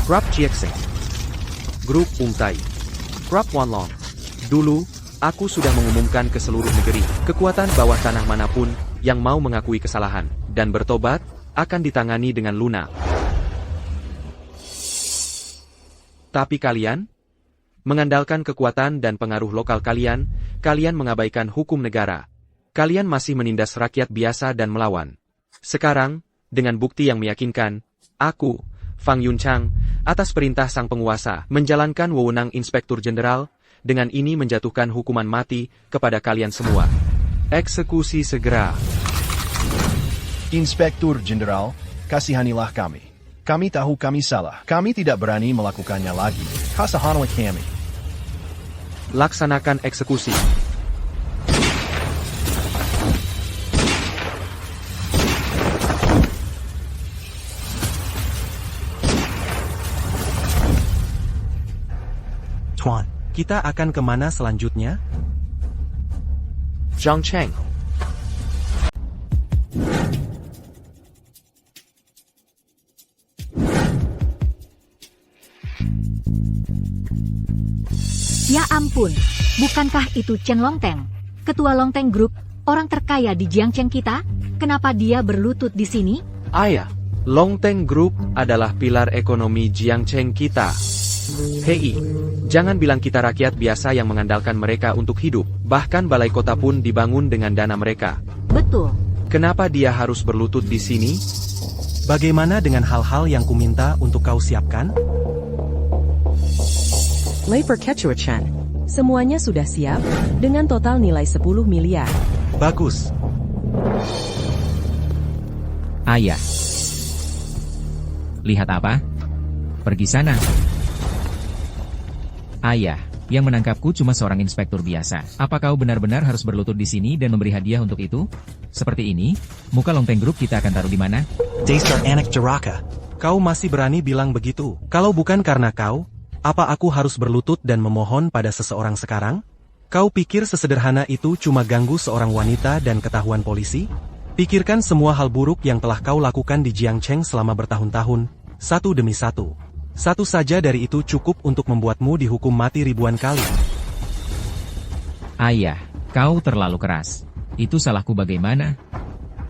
Grup Jiexing. Grup Umtai. Grup Wanlong. Dulu, aku sudah mengumumkan ke seluruh negeri, kekuatan bawah tanah manapun yang mau mengakui kesalahan dan bertobat akan ditangani dengan lunak. Tapi kalian, mengandalkan kekuatan dan pengaruh lokal kalian mengabaikan hukum negara. Kalian masih menindas rakyat biasa dan melawan. Sekarang, dengan bukti yang meyakinkan, aku, Fang Yunchang, atas perintah sang penguasa, menjalankan wewenang Inspektur Jenderal, dengan ini menjatuhkan hukuman mati kepada kalian semua. Eksekusi segera. Inspektur Jenderal, kasihanilah kami. Kami tahu kami salah. Kami tidak berani melakukannya lagi. Kasihanilah kami. Laksanakan eksekusi. Tuan, kita akan kemana selanjutnya? Zhang Cheng. Ya ampun, bukankah itu Chen Longteng, ketua Longteng Group, orang terkaya di Jiangcheng kita? Kenapa dia berlutut di sini? Ayah, Longteng Group adalah pilar ekonomi Jiangcheng kita. Hei, jangan bilang kita rakyat biasa yang mengandalkan mereka untuk hidup, bahkan balai kota pun dibangun dengan dana mereka. Betul. Kenapa dia harus berlutut di sini? Bagaimana dengan hal-hal yang kuminta untuk kau siapkan? Labor Quechua-chan, semuanya sudah siap, dengan total nilai 10 miliar. Bagus. Ayah. Lihat apa? Pergi sana. Ayah, yang menangkapku cuma seorang inspektur biasa. Apa kau benar-benar harus berlutut di sini dan memberi hadiah untuk itu? Seperti ini, muka Longteng Group kita akan taruh di mana? Dasar anak Jeraka. Kau masih berani bilang begitu? Kalau bukan karena kau, apa aku harus berlutut dan memohon pada seseorang sekarang? Kau pikir sesederhana itu cuma ganggu seorang wanita dan ketahuan polisi? Pikirkan semua hal buruk yang telah kau lakukan di Jiangcheng selama bertahun-tahun, satu demi satu. Satu saja dari itu cukup untuk membuatmu dihukum mati ribuan kali. Ayah, kau terlalu keras. Itu salahku bagaimana?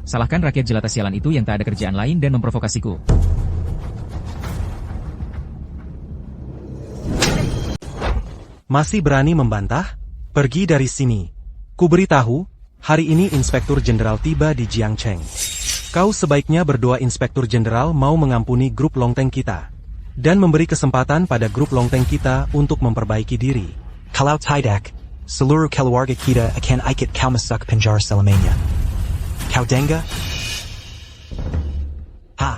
Salahkan rakyat jelata sialan itu yang tak ada kerjaan lain dan memprovokasiku. Masih berani membantah? Pergi dari sini. Kuberitahu, hari ini Inspektur Jenderal tiba di Jiangcheng. Kau sebaiknya berdoa Inspektur Jenderal mau mengampuni grup Longteng kita. Dan memberi kesempatan pada grup Longteng kita untuk memperbaiki diri. Kalau tidak, seluruh keluarga kita akan ikut kau masuk penjara selamanya. Kau dengar? Ha.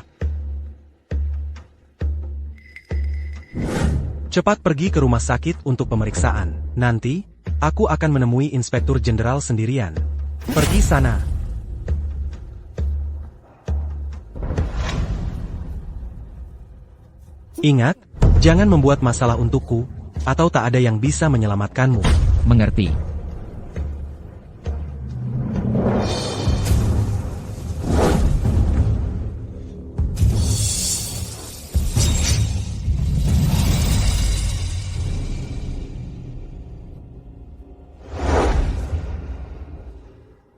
Cepat pergi ke rumah sakit untuk pemeriksaan. Nanti, aku akan menemui Inspektur Jenderal sendirian. Pergi sana. Ingat, jangan membuat masalah untukku, atau tak ada yang bisa menyelamatkanmu. Mengerti.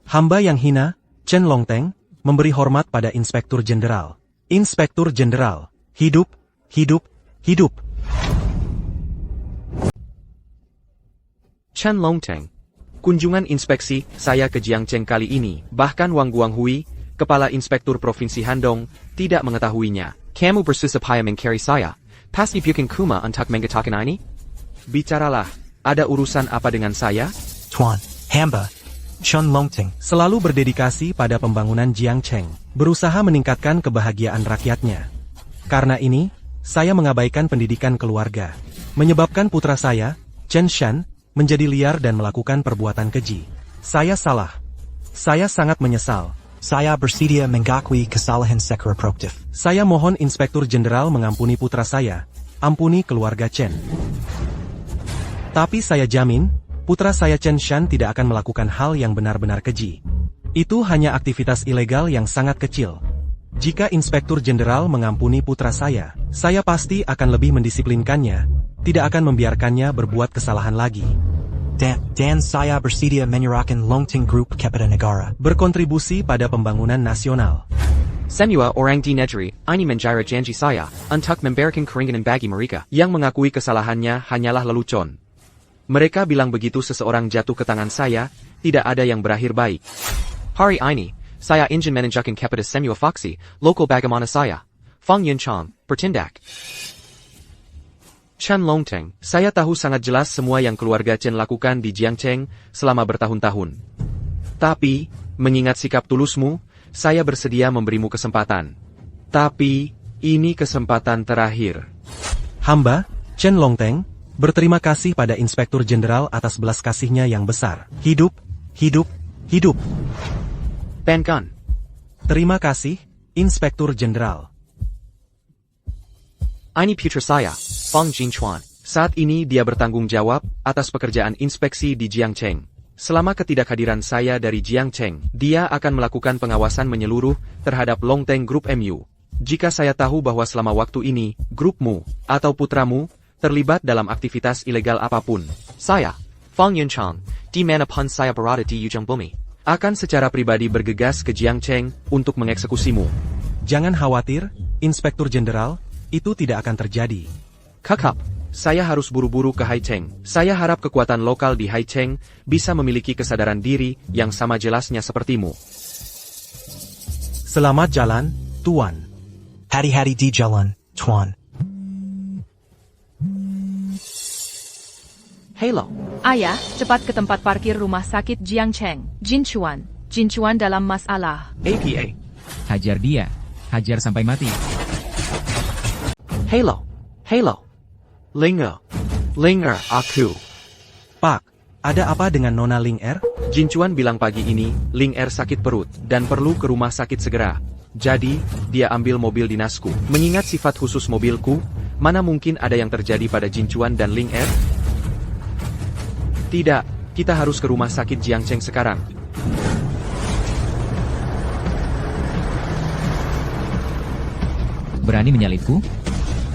Hamba yang hina, Chen Longteng, memberi hormat pada Inspektur Jenderal. Inspektur Jenderal, hidup, hidup, hidup. Chen Longteng. Kunjungan inspeksi saya ke Jiangcheng kali ini, bahkan Wang Guanghui, Kepala Inspektur Provinsi Handong, tidak mengetahuinya. Kamu bersusah payah mengcari saya, pasti bukan kuma untuk mengatakan ini? Bicaralah, ada urusan apa dengan saya? Tuan, hamba, Chen Longteng, Selalu berdedikasi pada pembangunan Jiangcheng, berusaha meningkatkan kebahagiaan rakyatnya. Karena ini, saya mengabaikan pendidikan keluarga, menyebabkan putra saya, Chen Shan, menjadi liar dan melakukan perbuatan keji. Saya salah. Saya sangat menyesal. saya bersedia mengakui kesalahan secara proaktif. Saya mohon Inspektur Jenderal mengampuni putra saya, ampuni keluarga Chen. Tapi saya jamin, putra saya Chen Shan tidak akan melakukan hal yang benar-benar keji. Itu hanya aktivitas ilegal yang sangat kecil. Jika Inspektur Jenderal mengampuni putra saya pasti akan lebih mendisiplinkannya, tidak akan membiarkannya berbuat kesalahan lagi. Dan saya bersedia menyerahkan Longteng Group kepada negara. Berkontribusi pada pembangunan nasional. Semua orang di negeri ini menjara janji saya untuk memberikan keringanan bagi mereka yang mengakui kesalahannya hanyalah lelucon. Mereka bilang begitu seseorang jatuh ke tangan saya, tidak ada yang berakhir baik. Hari ini, saya ingin menunjukkan kepada semua faksi lokal bagaimana saya, Fang Yunchan, bertindak. Chen Longteng, saya tahu sangat jelas semua yang keluarga Chen lakukan di Jiangcheng selama bertahun-tahun. Tapi, mengingat sikap tulusmu, saya bersedia memberimu kesempatan. Tapi, ini kesempatan terakhir. Hamba, Chen Longteng, berterima kasih pada Inspektur Jenderal atas belas kasihnya yang besar. Hidup, hidup, hidup. Ban Gun. Terima kasih, Inspektur Jenderal. Ini putra saya, Fang Jingchuan. Saat ini dia bertanggung jawab atas pekerjaan inspeksi di Jiangcheng. Selama ketidakhadiran saya dari Jiangcheng, dia akan melakukan pengawasan menyeluruh terhadap Longteng Group MU. Jika saya tahu bahwa selama waktu ini, grupmu atau putramu terlibat dalam aktivitas ilegal apapun, saya, Fang Yunchan, di mana pun saya berada di ujung bumi, akan secara pribadi bergegas ke Jiangcheng untuk mengeksekusimu. Jangan khawatir, Inspektur Jenderal, itu tidak akan terjadi. Kakak, saya harus buru-buru ke Haicheng. Saya harap kekuatan lokal di Haicheng bisa memiliki kesadaran diri yang sama jelasnya sepertimu. Selamat jalan, Tuan. Hati-hati di jalan, Tuan. Hello. Ayah, cepat ke tempat parkir rumah sakit Jiangcheng. Jinchuan dalam masalah. APA. Hajar dia. Hajar sampai mati. Hello. Linger, aku. Pak, ada apa dengan Nona Ling Er? Jinchuan bilang pagi ini, Ling Er sakit perut, dan perlu ke rumah sakit segera. Jadi, dia ambil mobil dinasku. Mengingat sifat khusus mobilku, mana mungkin ada yang terjadi pada Jinchuan dan Ling Er? Tidak, kita harus ke rumah sakit Jiangcheng sekarang. Berani menyalipku?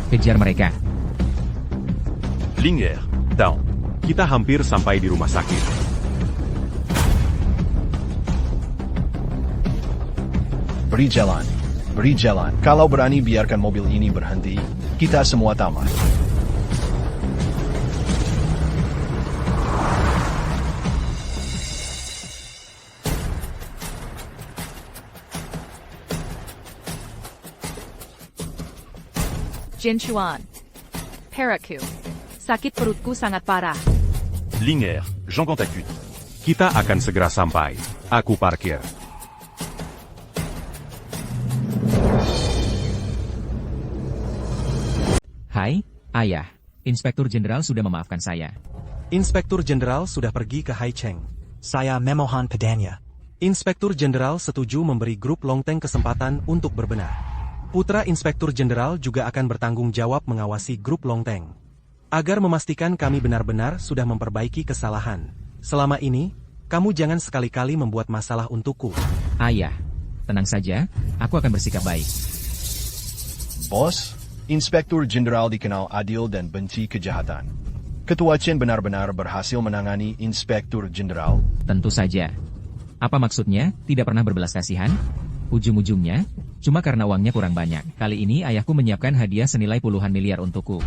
Kejar mereka. Linger, down. Kita hampir sampai di rumah sakit. Beri jalan. Kalau berani biarkan mobil ini berhenti, kita semua tamat. Jinchuan. Paraku. Sakit perutku sangat parah. Linger, j'en acute. Kita akan segera sampai. Aku parkir. Hai, Ayah. Inspektur Jenderal sudah memaafkan saya. Inspektur Jenderal sudah pergi ke Haicheng. Saya memohon padanya. Inspektur Jenderal setuju memberi grup Longteng kesempatan untuk berbenah. Putra Inspektur Jenderal juga akan bertanggung jawab mengawasi grup Longteng. Agar memastikan kami benar-benar sudah memperbaiki kesalahan. Selama ini, kamu jangan sekali-kali membuat masalah untukku. Ayah, tenang saja, aku akan bersikap baik. Bos, Inspektur Jenderal dikenal adil dan benci kejahatan. Ketua Chen benar-benar berhasil menangani Inspektur Jenderal. Tentu saja. Apa maksudnya, tidak pernah berbelas kasihan? Ujung-ujungnya, cuma karena uangnya kurang banyak. Kali ini ayahku menyiapkan hadiah senilai puluhan miliar untukku.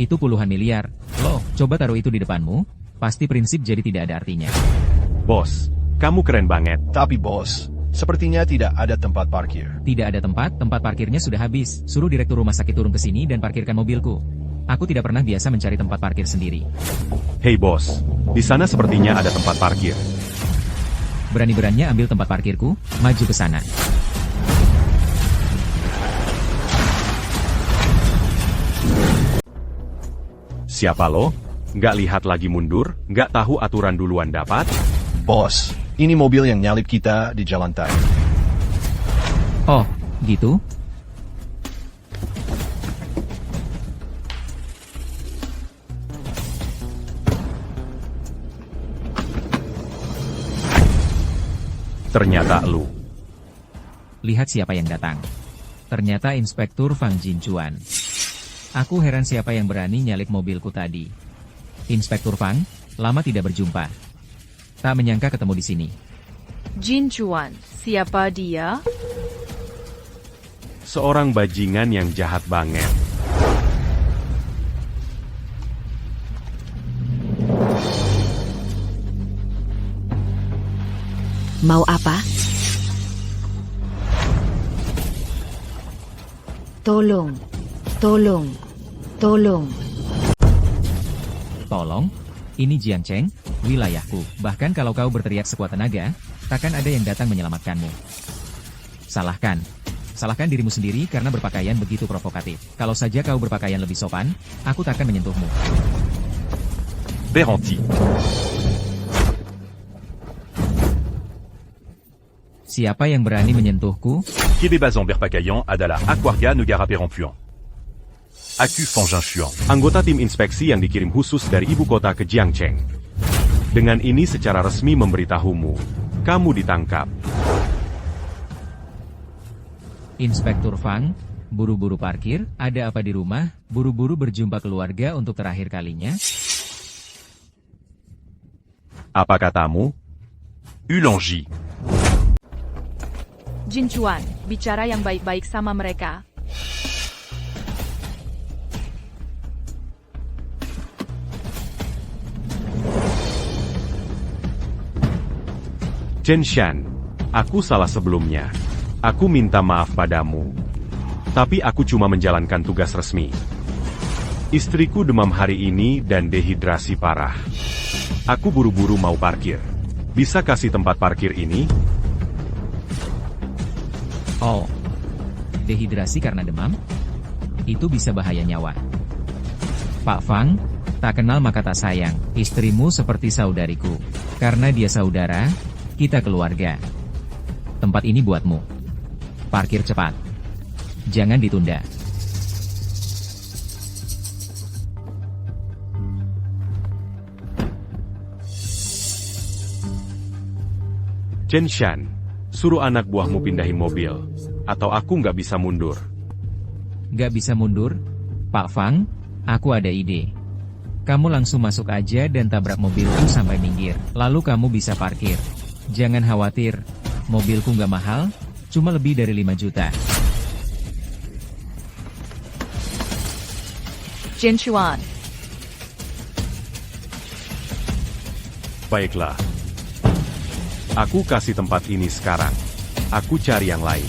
Itu puluhan miliar. Loh, coba taruh itu di depanmu, pasti prinsip jadi tidak ada artinya. Bos, kamu keren banget. Tapi bos, sepertinya tidak ada tempat parkir. Tidak ada tempat parkirnya sudah habis. Suruh direktur rumah sakit turun ke sini dan parkirkan mobilku. Aku tidak pernah biasa mencari tempat parkir sendiri. Hei bos, di sana sepertinya ada tempat parkir. Berani-beraninya ambil tempat parkirku, maju ke sana. Siapa lo? Nggak lihat lagi mundur? Nggak tahu aturan duluan dapat? Bos, ini mobil yang nyalip kita di jalan tadi. Oh, gitu? Ternyata lu. Lihat siapa yang datang. Ternyata Inspektur Fang Jinchuan. Aku heran siapa yang berani nyalip mobilku tadi. Inspektur Fang, lama tidak berjumpa. Tak menyangka ketemu di sini. Jinchuan, siapa dia? Seorang bajingan yang jahat banget. Mau apa? Tolong, tolong, tolong. Tolong, ini Jiang Cheng, wilayahku. Bahkan kalau kau berteriak sekuat tenaga, takkan ada yang datang menyelamatkanmu. Salahkan dirimu sendiri karena berpakaian begitu provokatif. Kalau saja kau berpakaian lebih sopan, aku takkan menyentuhmu. Berhenti. Siapa yang berani menyentuhku? Kébébazan berpakaian adalah Aquaria Negara Perempuan. Aku Fangin Xuan, anggota tim inspeksi yang dikirim khusus dari ibu kota ke Jiangcheng. Dengan ini secara resmi memberitahumu, kamu ditangkap. Inspektur Fang, buru-buru parkir, ada apa di rumah? Buru-buru berjumpa keluarga untuk terakhir kalinya? Apa katamu? Ulongji. Jinchuan, bicara yang baik-baik sama mereka. Chen Shan, aku salah sebelumnya. Aku minta maaf padamu. Tapi aku cuma menjalankan tugas resmi. Istriku demam hari ini dan dehidrasi parah. Aku buru-buru mau parkir. Bisa kasih tempat parkir ini? Oh, dehidrasi karena demam? Itu bisa bahaya nyawa. Pak Fang, tak kenal maka tak sayang. Istrimu seperti saudariku. Karena dia saudara, kita keluarga. Tempat ini buatmu. Parkir cepat. Jangan ditunda. Chen Shan, suruh anak buahmu pindahin mobil. Atau aku nggak bisa mundur. Nggak bisa mundur? Pak Fang, aku ada ide. Kamu langsung masuk aja dan tabrak mobilku sampai minggir. Lalu kamu bisa parkir. Jangan khawatir, mobilku nggak mahal, cuma lebih dari 5 juta. Jinchuan, Baiklah. Aku kasih tempat ini sekarang. Aku cari yang lain.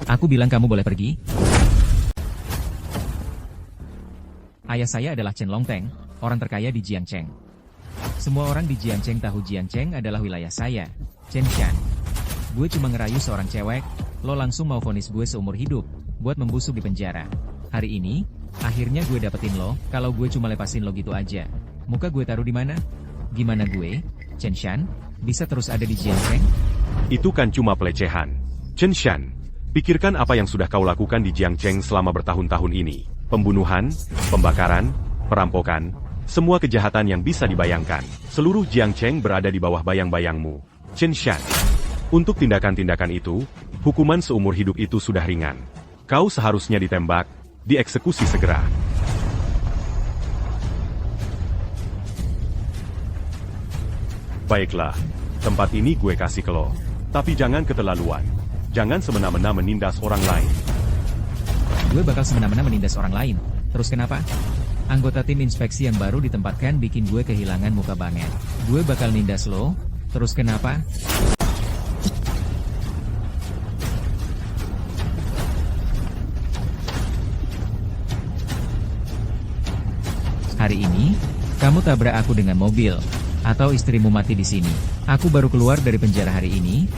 Aku bilang kamu boleh pergi. Ayah saya adalah Chen Longteng, orang terkaya di Jiangcheng. Semua orang di Jiangcheng tahu Jiangcheng adalah wilayah saya, Chen Shan. Gue cuma ngerayu seorang cewek, lo langsung mau vonis gue seumur hidup, buat membusuk di penjara. Hari ini, akhirnya gue dapetin lo, kalau gue cuma lepasin lo gitu aja. Muka gue taruh di mana? Gimana gue, Chen Shan, bisa terus ada di Jiangcheng? Itu kan cuma pelecehan. Chen Shan, pikirkan apa yang sudah kau lakukan di Jiangcheng selama bertahun-tahun ini. Pembunuhan, pembakaran, perampokan, semua kejahatan yang bisa dibayangkan. Seluruh Jiangcheng berada di bawah bayang-bayangmu. Chen Shan, untuk tindakan-tindakan itu, hukuman seumur hidup itu sudah ringan. Kau seharusnya ditembak, dieksekusi segera. Baiklah, tempat ini gue kasih ke lo. Tapi jangan keterlaluan. Jangan semena-mena menindas orang lain. Gue bakal semena-mena menindas orang lain. Terus kenapa? Anggota tim inspeksi yang baru ditempatkan bikin gue kehilangan muka banget. Gue bakal nindas lo. Terus kenapa? Hari ini, kamu tabrak aku dengan mobil. Atau istrimu mati di sini. Aku baru keluar dari penjara hari ini,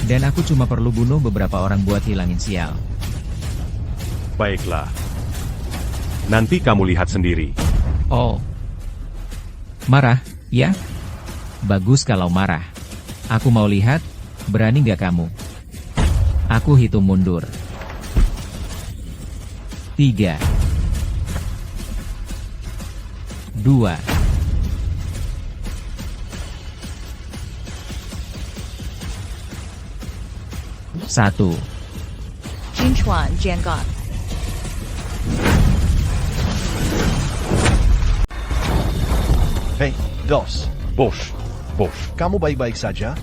dan aku cuma perlu bunuh beberapa orang buat hilangin sial. Baiklah. Nanti kamu lihat sendiri. Oh. Marah, ya? Bagus kalau marah. Aku mau lihat, berani nggak kamu? Aku hitung mundur. 3, 2, 1. Jin Chuan Jiangan. Hey, Dos. Bosh. Kamu baik-baik saja?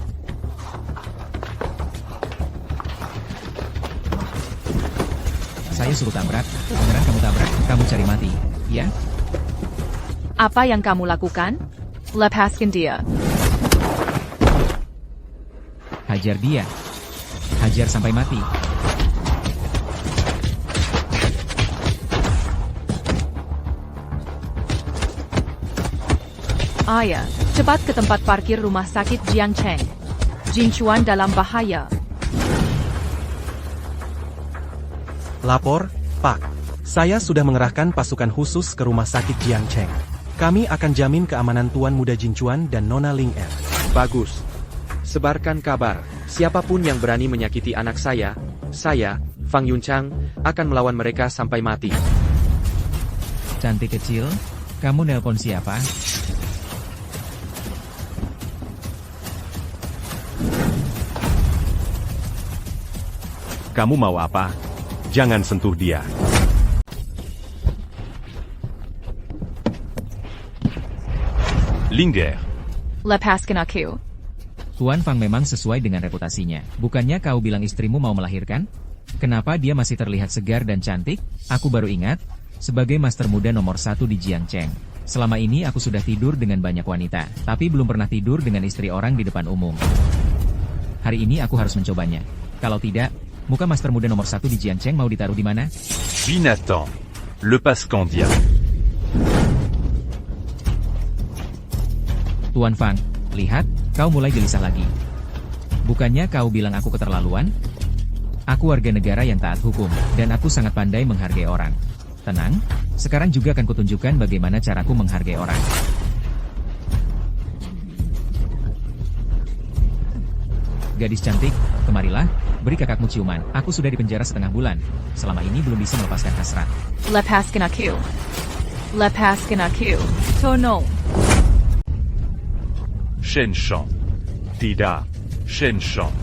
Saya suruh tabrak, beneran kamu tabrak, kamu cari mati, ya? Apa yang kamu lakukan? Lepaskan dia. Hajar dia. Hajar sampai mati. Ayah, cepat ke tempat parkir rumah sakit Jiangcheng. Jin Chuan dalam bahaya. Lapor, Pak. Saya sudah mengerahkan pasukan khusus ke rumah sakit Jiangcheng. Kami akan jamin keamanan Tuan Muda Jin Chuan dan Nona Ling Er. Bagus. Sebarkan kabar. Siapapun yang berani menyakiti anak saya, Fang Yunchang, akan melawan mereka sampai mati. Cantik kecil, kamu nelpon siapa? Kamu mau apa? Jangan sentuh dia. Linger. Lepaskan aku. Tuan Fang memang sesuai dengan reputasinya. Bukannya kau bilang istrimu mau melahirkan? Kenapa dia masih terlihat segar dan cantik? Aku baru ingat, sebagai master muda nomor 1 di Jiangcheng. Selama ini aku sudah tidur dengan banyak wanita, tapi belum pernah tidur dengan istri orang di depan umum. Hari ini aku harus mencobanya. Kalau tidak, muka master muda nomor 1 di Jiangcheng mau ditaruh di mana? Binatang. Le Pascandien. Tuan Fang, lihat, kau mulai gelisah lagi. Bukannya kau bilang aku keterlaluan? Aku warga negara yang taat hukum, dan aku sangat pandai menghargai orang. Tenang, sekarang juga akan kutunjukkan bagaimana caraku menghargai orang. Gadis cantik, kemarilah, beri kakakmu ciuman. Aku sudah dipenjara setengah bulan. Selama ini belum bisa melepaskan hasrat. Lepaskan aku. Lepaskan aku. Tono. Shen Shang. Tidak, Shen Shang.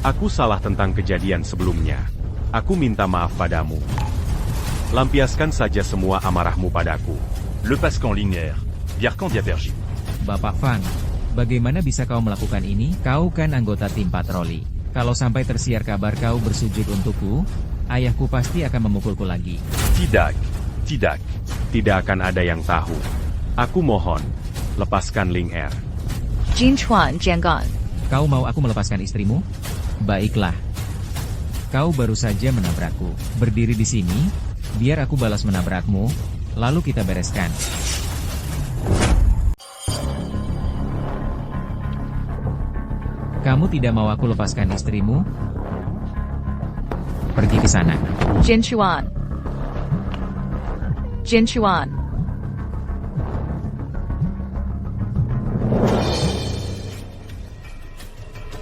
Aku salah tentang kejadian sebelumnya. Aku minta maaf padamu. Lampiaskan saja semua amarahmu padaku. Le Pascan Linger. Biarkan dia pergi. Bapak Fang, bagaimana bisa kau melakukan ini? Kau kan anggota tim patroli. Kalau sampai tersiar kabar kau bersujud untukku, ayahku pasti akan memukulku lagi. Tidak. Tidak akan ada yang tahu. Aku mohon, lepaskan Ling Er. Jin Chuan Jiangan. Kau mau aku melepaskan istrimu? Baiklah. Kau baru saja menabrakku. Berdiri di sini, biar aku balas menabrakmu, lalu kita bereskan. Kamu tidak mau aku lepaskan istrimu? Pergi ke sana. Jin Chuan. Jin Chuan.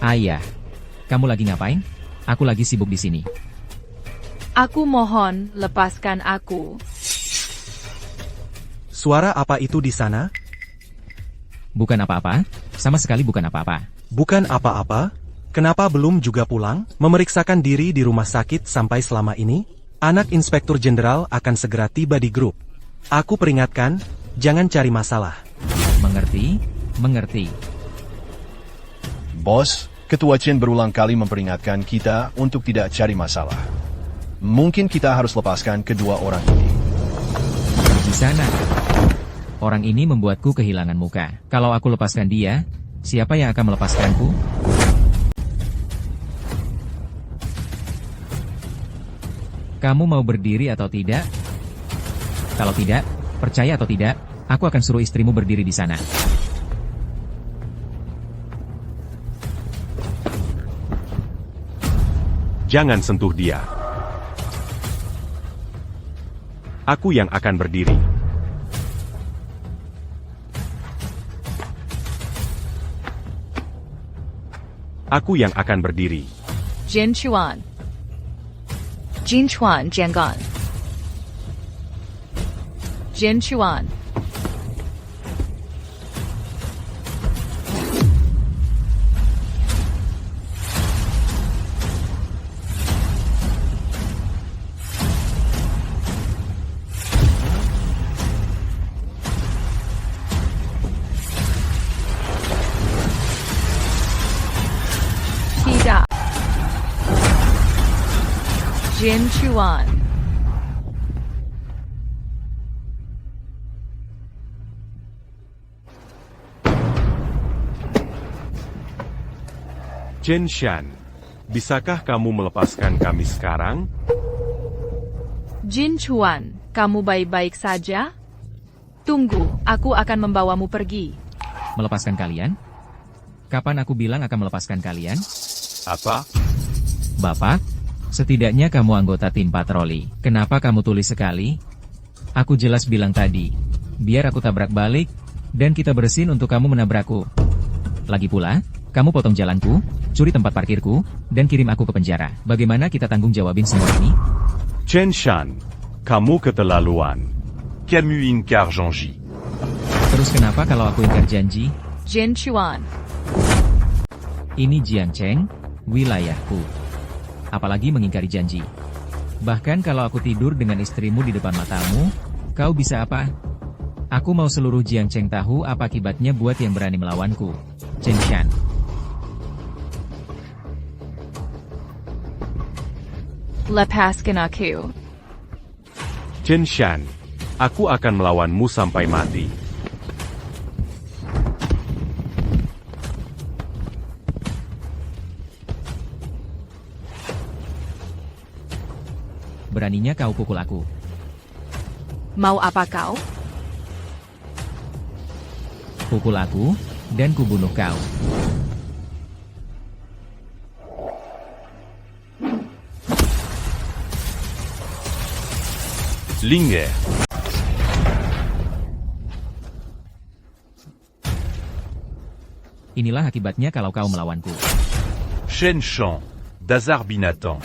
Ayah, kamu lagi ngapain? Aku lagi sibuk di sini. Aku mohon, lepaskan aku. Suara apa itu di sana? Bukan apa-apa, sama sekali bukan apa-apa. Bukan apa-apa? Kenapa belum juga pulang? Memeriksakan diri di rumah sakit sampai selama ini? Anak Inspektur Jenderal akan segera tiba di grup. Aku peringatkan, jangan cari masalah. Mengerti? Mengerti. Bos, Ketua Chen berulang kali memperingatkan kita untuk tidak cari masalah. Mungkin kita harus lepaskan kedua orang ini. Di sana. Orang ini membuatku kehilangan muka. Kalau aku lepaskan dia, siapa yang akan melepaskanku? Kamu mau berdiri atau tidak? Kalau tidak, percaya atau tidak, aku akan suruh istrimu berdiri di sana. Jangan sentuh dia. Aku yang akan berdiri. Aku yang akan berdiri. Jin Chuan. Jin Chuan Jiangan. Jin Chuan. Jin Chuan. Chen Shan, bisakah kamu melepaskan kami sekarang? Jin Chuan, kamu baik-baik saja? Tunggu, aku akan membawamu pergi. Melepaskan kalian? Kapan aku bilang akan melepaskan kalian? Apa? Bapak, setidaknya kamu anggota tim patroli. Kenapa kamu tulis sekali? Aku jelas bilang tadi, biar aku tabrak balik, dan kita bersin untuk kamu menabrakku. Lagi pula, kamu potong jalanku, curi tempat parkirku, dan kirim aku ke penjara. Bagaimana kita tanggung jawabin semua ini? Chen Shan, kamu keterlaluan. Camus inkar janji. Terus kenapa kalau aku ingkar janji? Jin Chuan. Ini Jiang Cheng, wilayahku. Apalagi mengingkari janji. Bahkan kalau aku tidur dengan istrimu di depan matamu, kau bisa apa? Aku mau seluruh Jiang Cheng tahu apa akibatnya buat yang berani melawanku. Chen Shan. Lepaskan aku. Chen Shan, aku akan melawanmu sampai mati. Beraninya kau pukul aku. Mau apa kau? Pukul aku, dan kubunuh kau. Linger. Inilah akibatnya kalau kau melawanku. Shen Shan, Dazar Binatang.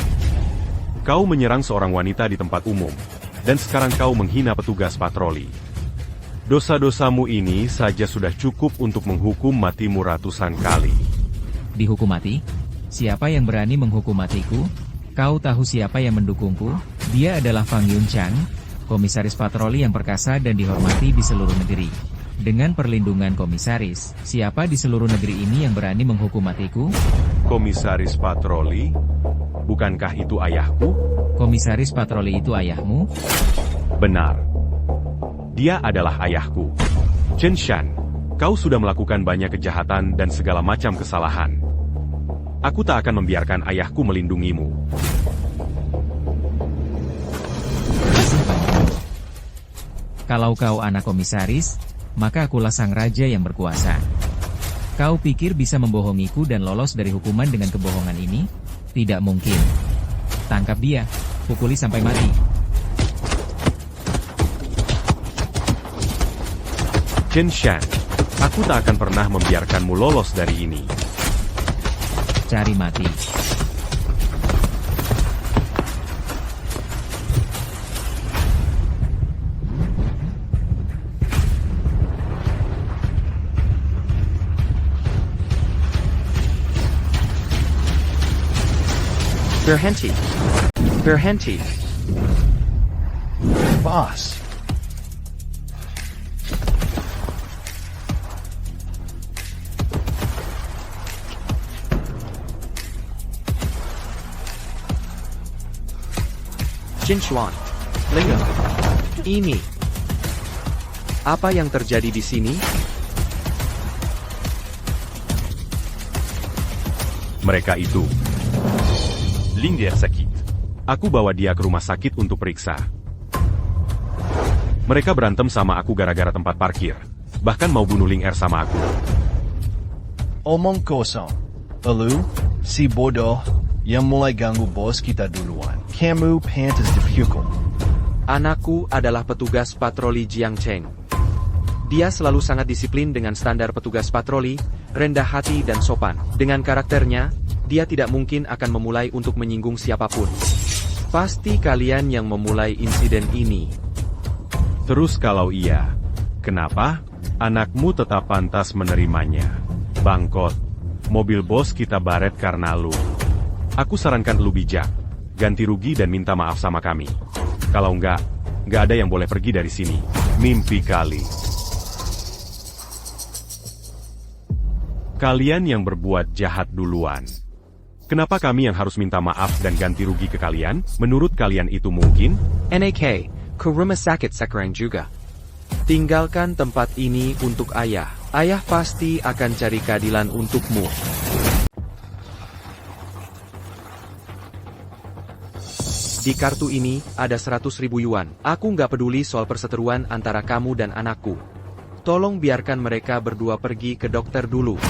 Kau menyerang seorang wanita di tempat umum, dan sekarang kau menghina petugas patroli. Dosa-dosamu ini saja sudah cukup untuk menghukum matimu ratusan kali. Dihukum mati? Siapa yang berani menghukum matiku? Kau tahu siapa yang mendukungku? Dia adalah Fang Yunchang, komisaris patroli yang perkasa dan dihormati di seluruh negeri. Dengan perlindungan komisaris, siapa di seluruh negeri ini yang berani menghukum matiku? Komisaris patroli? Bukankah itu ayahku? Komisaris patroli itu ayahmu? Benar. Dia adalah ayahku. Chen Shan, kau sudah melakukan banyak kejahatan dan segala macam kesalahan. Aku tak akan membiarkan ayahku melindungimu. Kalau kau anak komisaris, maka akulah sang raja yang berkuasa. Kau pikir bisa membohongiku dan lolos dari hukuman dengan kebohongan ini? Tidak mungkin. Tangkap dia, pukuli sampai mati. Chen Shan, aku tak akan pernah membiarkanmu lolos dari ini. Cari mati. Berhenti. Berhenti. Boss. Jin Chuan. Lingam. Ini. Apa yang terjadi di sini? Mereka itu. Linger sakit. Aku bawa dia ke rumah sakit untuk periksa. Mereka berantem sama aku gara-gara tempat parkir. Bahkan mau bunuh Ling Er sama aku. Omong kosong. Elu, si bodoh, yang mulai ganggu bos kita duluan. Kamu pantas dihukum. Anakku adalah petugas patroli Jiang Cheng. Dia selalu sangat disiplin dengan standar petugas patroli, rendah hati dan sopan. Dengan karakternya, dia tidak mungkin akan memulai untuk menyinggung siapapun. Pasti kalian yang memulai insiden ini. Terus kalau iya, kenapa? Anakmu tetap pantas menerimanya. Bangkot, mobil bos kita baret karena lu. Aku sarankan lu bijak, ganti rugi dan minta maaf sama kami. Kalau enggak ada yang boleh pergi dari sini. Mimpi kali. Kalian yang berbuat jahat duluan. Kenapa kami yang harus minta maaf dan ganti rugi ke kalian? Menurut kalian itu mungkin? NAK, ke rumah sakit sekarang juga. Tinggalkan tempat ini untuk ayah. Ayah pasti akan cari keadilan untukmu. Di kartu ini, ada 100.000 yuan. Aku nggak peduli soal perseteruan antara kamu dan anakku. Tolong biarkan mereka berdua pergi ke dokter dulu.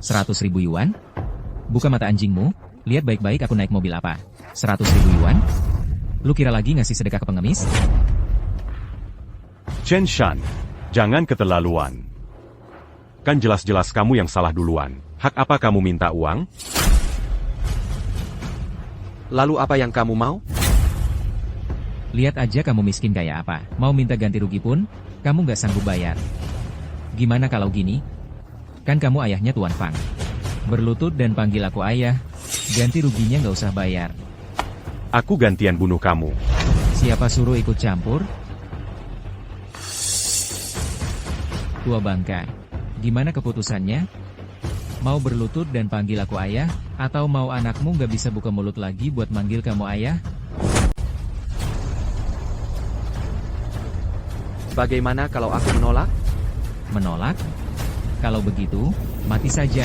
$100.000 yuan? Buka mata anjingmu, lihat baik-baik aku naik mobil apa. 100.000 yuan? Lu kira lagi ngasih sedekah ke pengemis? Chen Shan, jangan keterlaluan. Kan jelas-jelas kamu yang salah duluan. Hak apa kamu minta uang? Lalu apa yang kamu mau? Lihat aja kamu miskin kayak apa. Mau minta ganti rugi pun, kamu nggak sanggup bayar. Gimana kalau gini? Kan kamu ayahnya Tuan Fang. Berlutut dan panggil aku ayah, ganti ruginya nggak usah bayar. Aku gantian bunuh kamu. Siapa suruh ikut campur? Tua bangka, gimana keputusannya? Mau berlutut dan panggil aku ayah, atau mau anakmu nggak bisa buka mulut lagi buat manggil kamu ayah? Bagaimana kalau aku menolak? Menolak? Kalau begitu, mati saja.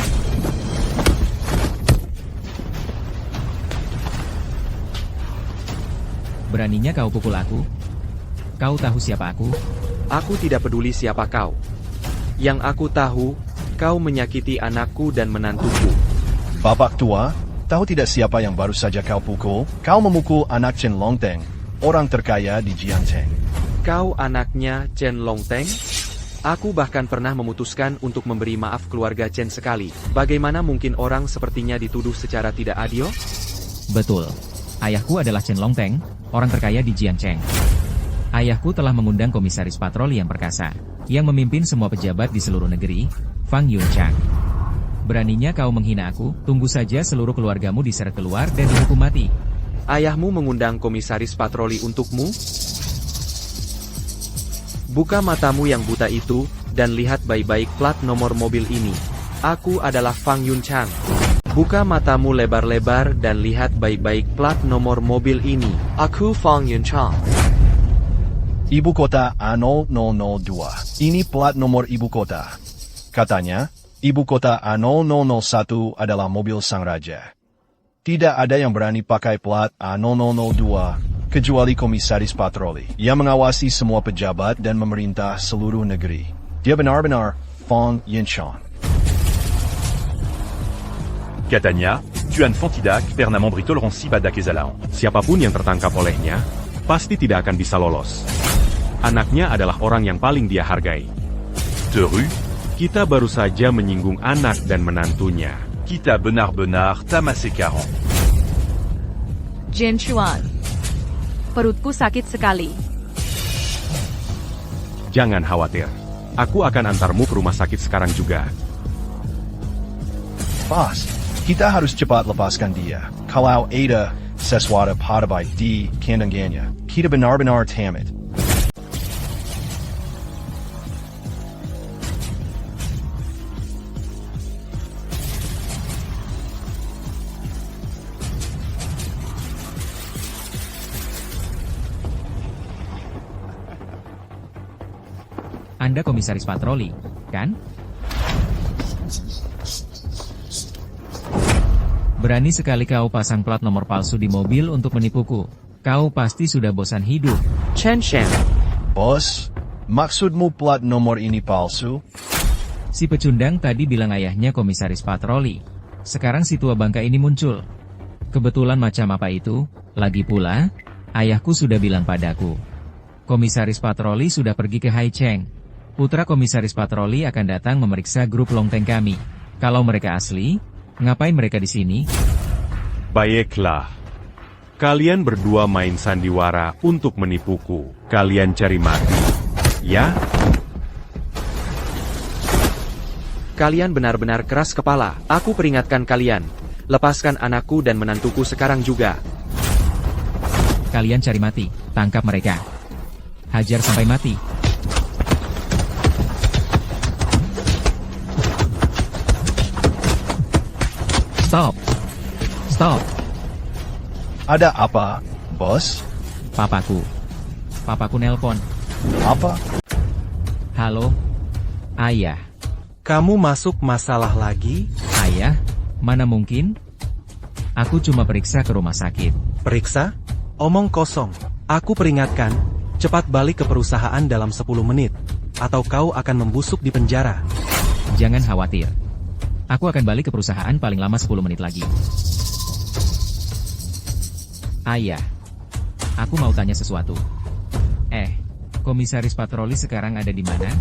Beraninya kau pukul aku? Kau tahu siapa aku? Aku tidak peduli siapa kau. Yang aku tahu, kau menyakiti anakku dan menantuku. Bapak tua, tahu tidak siapa yang baru saja kau pukul? Kau memukul anak Chen Longteng, orang terkaya di Jiangcheng. Kau anaknya Chen Longteng? Aku bahkan pernah memutuskan untuk memberi maaf keluarga Chen sekali. Bagaimana mungkin orang sepertinya dituduh secara tidak adil? Betul. Ayahku adalah Chen Longteng, orang terkaya di Jiangcheng. Ayahku telah mengundang komisaris patroli yang perkasa, yang memimpin semua pejabat di seluruh negeri, Fang Yunchang. Beraninya kau menghina aku, tunggu saja seluruh keluargamu diseret keluar dan dihukum mati. Ayahmu mengundang komisaris patroli untukmu? Buka matamu yang buta itu, dan lihat baik-baik plat nomor mobil ini. Aku adalah Fang Yunchang. Buka matamu lebar-lebar dan lihat baik-baik plat nomor mobil ini. Aku Fang Yunchang. Ibu kota A0002. Ini plat nomor ibu kota. Katanya, ibu kota A0001 adalah mobil sang raja. Tidak ada yang berani pakai plat A0002, kecuali komisaris patroli, yang mengawasi semua pejabat dan memerintah seluruh negeri. Dia benar-benar Fang Yunchang. Catania, Tuan Fantidak, Pernamon Britol Ronsi Badak Ezalaon. Siapapun yang tertangkap olehnya, pasti tidak akan bisa lolos. Anaknya adalah orang yang paling dia hargai. Teru, Kita baru saja menyinggung anak dan menantunya. Kita benar-benar tamasé 40. Jin Chuan. Perutku sakit sekali. Jangan khawatir. Aku akan antarmu ke rumah sakit sekarang juga. Bos, kita harus cepat lepaskan dia. Kalau ada sesuatu pada baik di kandungannya, kita benar-benar tamat. Anda komisaris patroli, kan? Berani sekali kau pasang plat nomor palsu di mobil untuk menipuku. Kau pasti sudah bosan hidup. Chen Shan. Bos, maksudmu plat nomor ini palsu? Si pecundang tadi bilang ayahnya komisaris patroli. Sekarang si tua bangka ini muncul. Kebetulan macam apa itu? Lagi pula, ayahku sudah bilang padaku. Komisaris patroli sudah pergi ke Haicheng. Putra komisaris patroli akan datang memeriksa grup Longteng kami. Kalau mereka asli, ngapain mereka di sini? Baiklah. Kalian berdua main sandiwara untuk menipuku. Kalian cari mati. Ya? Kalian benar-benar keras kepala. Aku peringatkan kalian. Lepaskan anakku dan menantuku sekarang juga. Kalian cari mati. Tangkap mereka. Hajar sampai mati. Stop. Stop. Ada apa, bos? Papaku. Papaku nelpon. Apa? Halo? Ayah. Kamu masuk masalah lagi? Ayah? Mana mungkin? Aku cuma periksa ke rumah sakit. Periksa? Omong kosong. Aku peringatkan, cepat balik ke perusahaan dalam 10 menit. Atau kau akan membusuk di penjara. Jangan khawatir. Aku akan balik ke perusahaan paling lama 10 menit lagi. Ayah. Aku mau tanya sesuatu. Komisaris patroli sekarang ada di mana?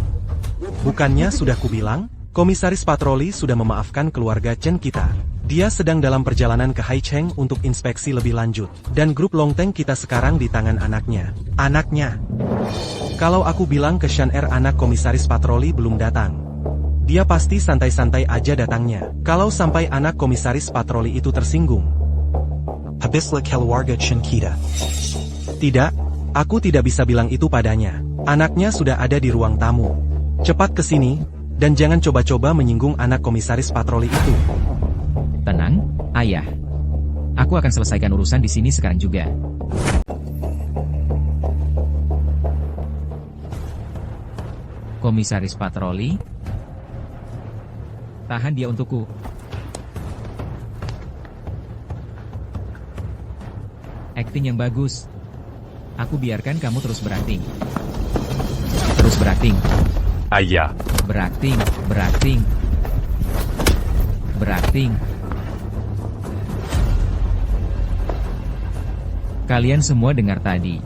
Bukannya sudah kubilang, komisaris patroli sudah memaafkan keluarga Chen kita. Dia sedang dalam perjalanan ke Haicheng untuk inspeksi lebih lanjut. Dan grup Longteng kita sekarang di tangan anaknya. Anaknya. Kalau aku bilang ke Shan Er anak komisaris patroli belum datang, dia pasti santai-santai aja datangnya. Kalau sampai anak komisaris patroli itu tersinggung. Habisla keluarga Chen kita. Tidak. Aku tidak bisa bilang itu padanya. Anaknya sudah ada di ruang tamu. Cepat ke sini, dan jangan coba-coba menyinggung anak komisaris patroli itu. Tenang, Ayah. Aku akan selesaikan urusan di sini sekarang juga. Komisaris patroli? Tahan dia untukku. Akting yang bagus. Aku biarkan kamu terus berakting. Terus berakting. Ayah. Berakting, berakting. Berakting. Kalian semua dengar tadi,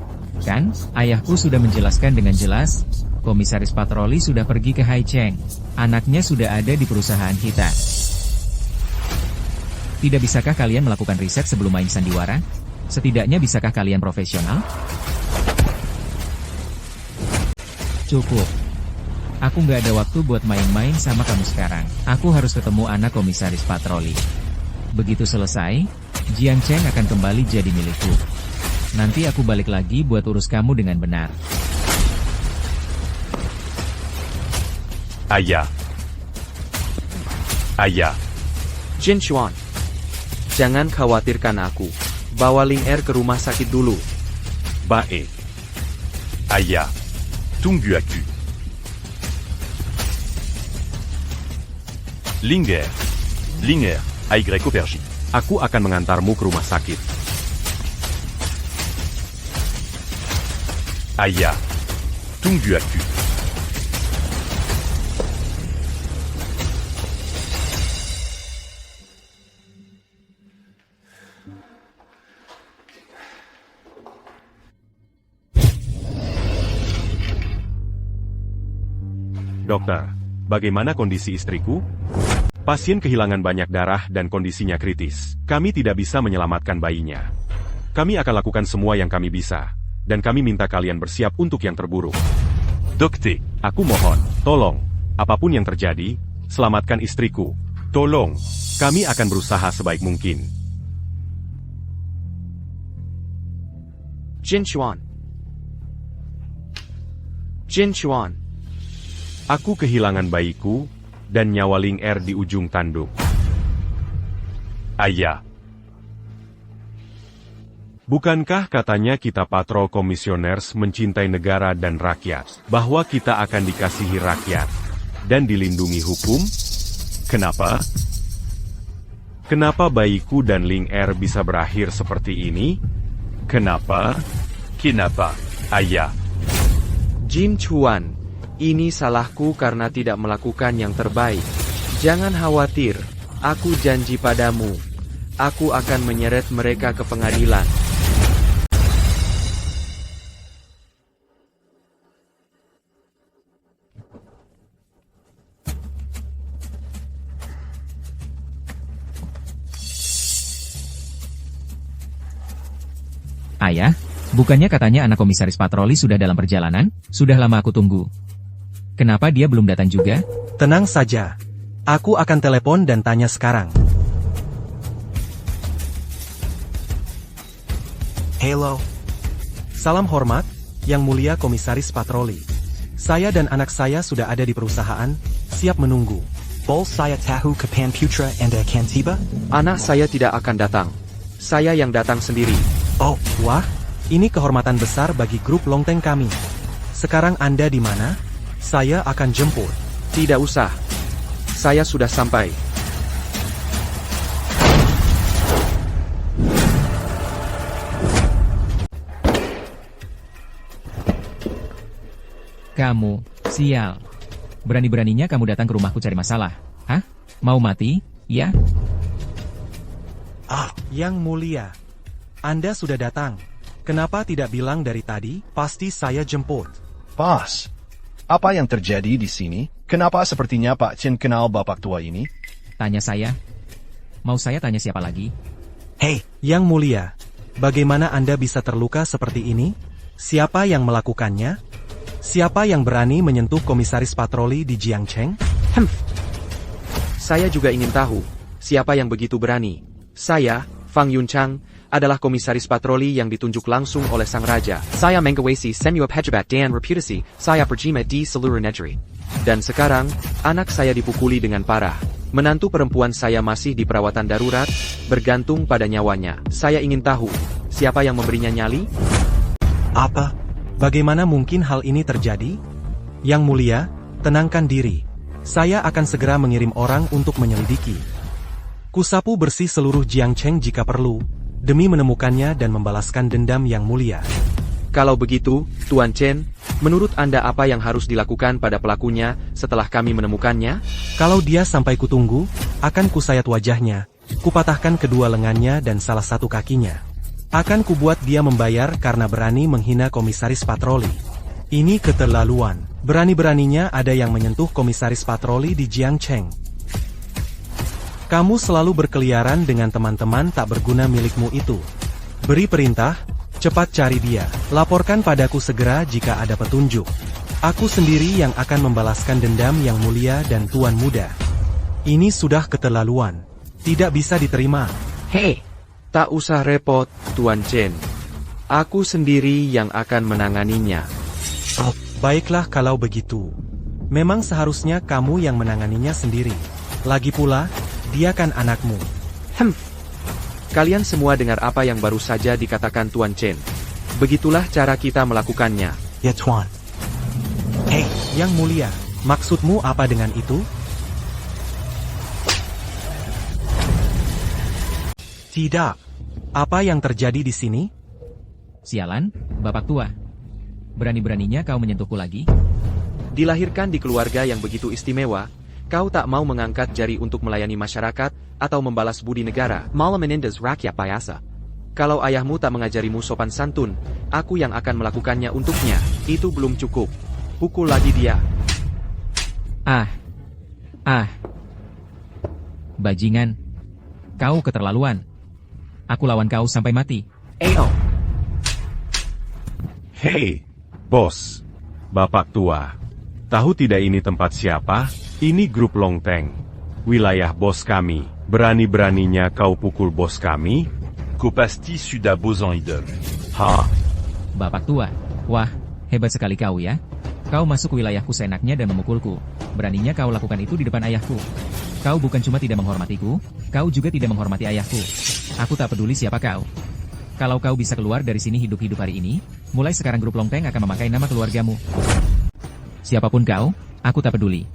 kan? Ayahku sudah menjelaskan dengan jelas, komisaris patroli sudah pergi ke Haicheng. Anaknya sudah ada di perusahaan kita. Tidak bisakah kalian melakukan riset sebelum main sandiwara? Setidaknya bisakah kalian profesional? Cukup. Aku nggak ada waktu buat main-main sama kamu sekarang. Aku harus ketemu anak komisaris patroli. Begitu selesai, Jiang Cheng akan kembali jadi milikku. Nanti aku balik lagi buat urus kamu dengan benar. Ayah. Ayah. Jin Chuan. Jangan khawatirkan aku. Bawa Ling Er ke rumah sakit dulu. Bae. Ayah. Tunggu aku. Linger. Linger. AY aubergine. Aku akan mengantarmu ke rumah sakit. Ayah. Tunggu aku. Dokter, bagaimana kondisi istriku? Pasien kehilangan banyak darah dan kondisinya kritis. Kami tidak bisa menyelamatkan bayinya. Kami akan lakukan semua yang kami bisa. Dan kami minta kalian bersiap untuk yang terburuk. Dokter. Aku mohon, tolong. Apapun yang terjadi, selamatkan istriku. Tolong. Kami akan berusaha sebaik mungkin. Jin Chuan. Jin Chuan. Aku kehilangan bayiku, dan nyawa Ling Er di ujung tanduk. Ayah. Bukankah katanya kita patrol komisioners mencintai negara dan rakyat, bahwa kita akan dikasihi rakyat, dan dilindungi hukum? Kenapa? Kenapa bayiku dan Ling Er bisa berakhir seperti ini? Kenapa? Kenapa, Ayah? Jin Chuan, ini salahku karena tidak melakukan yang terbaik. Jangan khawatir, aku janji padamu. Aku akan menyeret mereka ke pengadilan. Ayah, bukannya katanya anak komisaris patroli sudah dalam perjalanan? Sudah lama aku tunggu. Kenapa dia belum datang juga? Tenang saja. Aku akan telepon dan tanya sekarang. Halo. Salam hormat, Yang Mulia Komisaris Patroli. Saya dan anak saya sudah ada di perusahaan, siap menunggu. Bol saya tahu kapan Putra Anda akan tiba? Anak saya tidak akan datang. Saya yang datang sendiri. Oh, wah, ini kehormatan besar bagi grup Longteng kami. Sekarang Anda di mana? Saya akan jemput. Tidak usah. Saya sudah sampai. Kamu, sial. Berani-beraninya kamu datang ke rumahku cari masalah. Hah? Mau mati? Ya? Yang Mulia, Anda sudah datang. Kenapa tidak bilang dari tadi? Pasti saya jemput. Pas. Apa yang terjadi di sini? Kenapa sepertinya Pak Chen kenal bapak tua ini? Tanya saya. Mau saya tanya siapa lagi? Hei, Yang Mulia, bagaimana Anda bisa terluka seperti ini? Siapa yang melakukannya? Siapa yang berani menyentuh komisaris patroli di Jiangcheng? Saya juga ingin tahu, siapa yang begitu berani. Saya, Fang Yunchang, adalah komisaris patroli yang ditunjuk langsung oleh sang raja. Saya mengawasi semua pejabat dan reputasi saya perjimat di seluruh negeri. Dan sekarang, anak saya dipukuli dengan parah. Menantu perempuan saya masih di perawatan darurat, bergantung pada nyawanya. Saya ingin tahu, siapa yang memberinya nyali? Apa? Bagaimana mungkin hal ini terjadi? Yang Mulia, tenangkan diri. Saya akan segera mengirim orang untuk menyelidiki. Kusapu bersih seluruh Jiangcheng jika perlu, demi menemukannya dan membalaskan dendam Yang Mulia. Kalau begitu, Tuan Chen, menurut Anda apa yang harus dilakukan pada pelakunya setelah kami menemukannya? Kalau dia sampai kutunggu, akan kusayat wajahnya, kupatahkan kedua lengannya dan salah satu kakinya. Akan kubuat dia membayar karena berani menghina komisaris patroli. Ini keterlaluan. Berani-beraninya ada yang menyentuh komisaris patroli di Jiangcheng. Kamu selalu berkeliaran dengan teman-teman tak berguna milikmu itu. Beri perintah, cepat cari dia. Laporkan padaku segera jika ada petunjuk. Aku sendiri yang akan membalaskan dendam Yang Mulia dan Tuan Muda. Ini sudah keterlaluan. Tidak bisa diterima. Hei, tak usah repot, Tuan Chen. Aku sendiri yang akan menanganinya. Oh, baiklah kalau begitu. Memang seharusnya kamu yang menanganinya sendiri. Lagi pula, dia kan anakmu. Kalian semua dengar apa yang baru saja dikatakan Tuan Chen. Begitulah cara kita melakukannya. Ya Tuan. Hei, Yang Mulia, maksudmu apa dengan itu? Tidak. Apa yang terjadi di sini? Sialan, bapak tua. Berani-beraninya kau menyentuhku lagi? Dilahirkan di keluarga yang begitu istimewa, kau tak mau mengangkat jari untuk melayani masyarakat atau membalas budi negara. Malah menindas rakyat biasa. Kalau ayahmu tak mengajarimu sopan santun, aku yang akan melakukannya untuknya. Itu belum cukup. Pukul lagi dia. Bajingan. Kau keterlaluan. Aku lawan kau sampai mati. Hei, bos. Bapak tua. Tahu tidak ini tempat siapa? Ini grup Longteng. Wilayah bos kami. Berani-beraninya kau pukul bos kami? Kau pasti sudah bosan hidup. Bapak tua. Wah, hebat sekali kau ya. Kau masuk ke wilayahku seenaknya dan memukulku. Beraninya kau lakukan itu di depan ayahku. Kau bukan cuma tidak menghormatiku, kau juga tidak menghormati ayahku. Aku tak peduli siapa kau. Kalau kau bisa keluar dari sini hidup-hidup hari ini, mulai sekarang grup Longteng akan memakai nama keluargamu. Siapapun kau, aku tak peduli.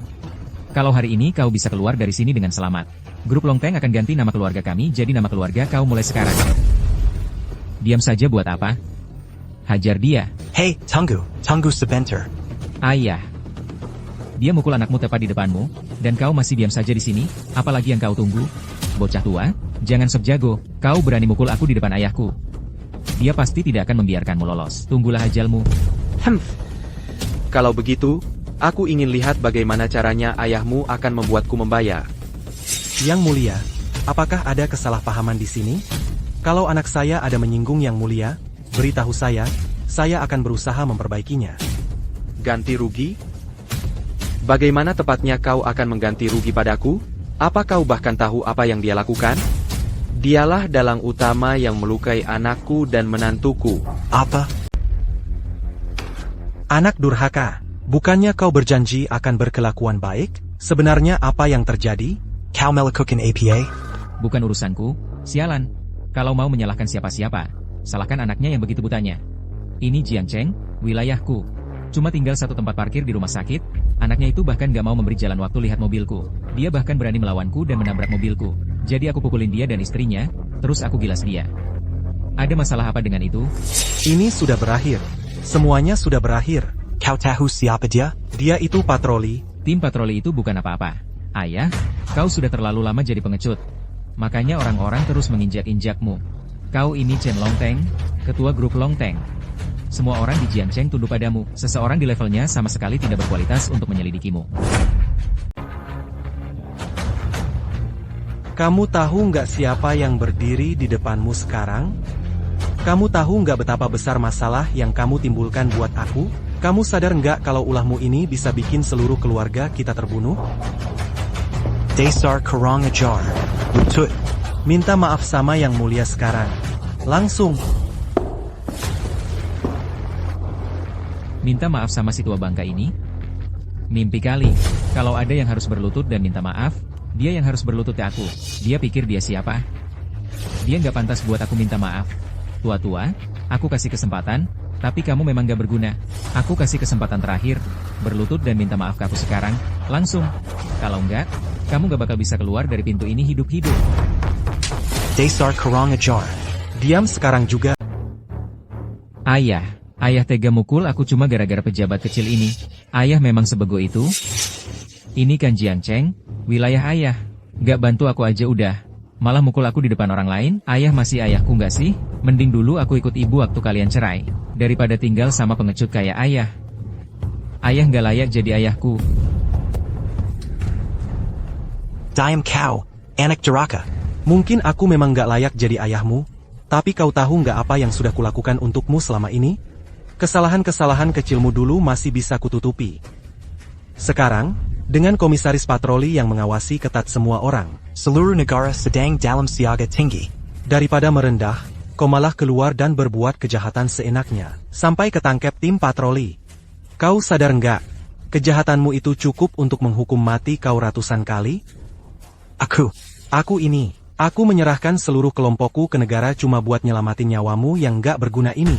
Kalau hari ini kau bisa keluar dari sini dengan selamat, grup Longteng akan ganti nama keluarga kami jadi nama keluarga kau mulai sekarang. Diam saja buat apa? Hajar dia. Hey, tunggu sebentar. Ayah. Dia mukul anakmu tepat di depanmu, dan kau masih diam saja di sini, apalagi yang kau tunggu? Bocah tua, jangan sok jago, kau berani mukul aku di depan ayahku. Dia pasti tidak akan membiarkanmu lolos, tunggulah ajalmu. Kalau begitu, aku ingin lihat bagaimana caranya ayahmu akan membuatku membayar. Yang Mulia, apakah ada kesalahpahaman di sini? Kalau anak saya ada menyinggung Yang Mulia, beritahu saya akan berusaha memperbaikinya. Ganti rugi? Bagaimana tepatnya kau akan mengganti rugi padaku? Apa kau bahkan tahu apa yang dia lakukan? Dialah dalang utama yang melukai anakku dan menantuku. Apa? Anak durhaka, bukannya kau berjanji akan berkelakuan baik? Sebenarnya apa yang terjadi? Kau melakukan APA? Bukan urusanku, sialan. Kalau mau menyalahkan siapa-siapa, salahkan anaknya yang begitu butanya. Ini Jiangcheng, wilayahku. Cuma tinggal satu tempat parkir di rumah sakit, anaknya itu bahkan gak mau memberi jalan waktu lihat mobilku. Dia bahkan berani melawanku dan menabrak mobilku. Jadi aku pukulin dia dan istrinya, terus aku gilas dia. Ada masalah apa dengan itu? Ini sudah berakhir. Semuanya sudah berakhir. Kau tahu siapa dia? Dia itu patroli. Tim patroli itu bukan apa-apa. Ayah, kau sudah terlalu lama jadi pengecut. Makanya orang-orang terus menginjak-injakmu. Kau ini Chen Longteng, ketua grup Longteng. Semua orang di Jiangcheng tunduk padamu. Seseorang di levelnya sama sekali tidak berkualitas untuk menyelidikimu. Kamu tahu nggak siapa yang berdiri di depanmu sekarang? Kamu tahu nggak betapa besar masalah yang kamu timbulkan buat aku? Kamu sadar nggak kalau ulahmu ini bisa bikin seluruh keluarga kita terbunuh? Dasar kurang ajar. Lutut. Minta maaf sama yang mulia sekarang. Langsung. Minta maaf sama si tua bangka ini? Mimpi kali. Kalau ada yang harus berlutut dan minta maaf, dia yang harus berlutut ke aku. Dia pikir dia siapa? Dia nggak pantas buat aku minta maaf. Tua-tua, aku kasih kesempatan, tapi kamu memang gak berguna. Aku kasih kesempatan terakhir, berlutut dan minta maaf ke aku sekarang, langsung. Kalau enggak, kamu gak bakal bisa keluar dari pintu ini hidup-hidup. Dasar kurang ajar. Diam sekarang juga. Ayah tega mukul aku cuma gara-gara pejabat kecil ini. Ayah memang sebego itu? Ini kan Jiangcheng, wilayah ayah. Gak bantu aku aja udah. Malah mukul aku di depan orang lain. Ayah masih ayahku gak sih? Mending dulu aku ikut ibu waktu kalian cerai, daripada tinggal sama pengecut kayak ayah. Ayah gak layak jadi ayahku. Diam kau, anak durhaka. Mungkin aku memang gak layak jadi ayahmu, tapi kau tahu nggak apa yang sudah kulakukan untukmu selama ini? Kesalahan-kesalahan kecilmu dulu masih bisa kututupi. Sekarang, dengan komisaris patroli yang mengawasi ketat semua orang, Seluruh negara sedang dalam siaga tinggi. daripada merendah, kau malah keluar dan berbuat kejahatan seenaknya, sampai ketangkep tim patroli. Kau sadar nggak? Kejahatanmu itu cukup untuk menghukum mati kau ratusan kali? Aku menyerahkan seluruh kelompokku ke negara cuma buat nyelamatin nyawamu yang nggak berguna ini.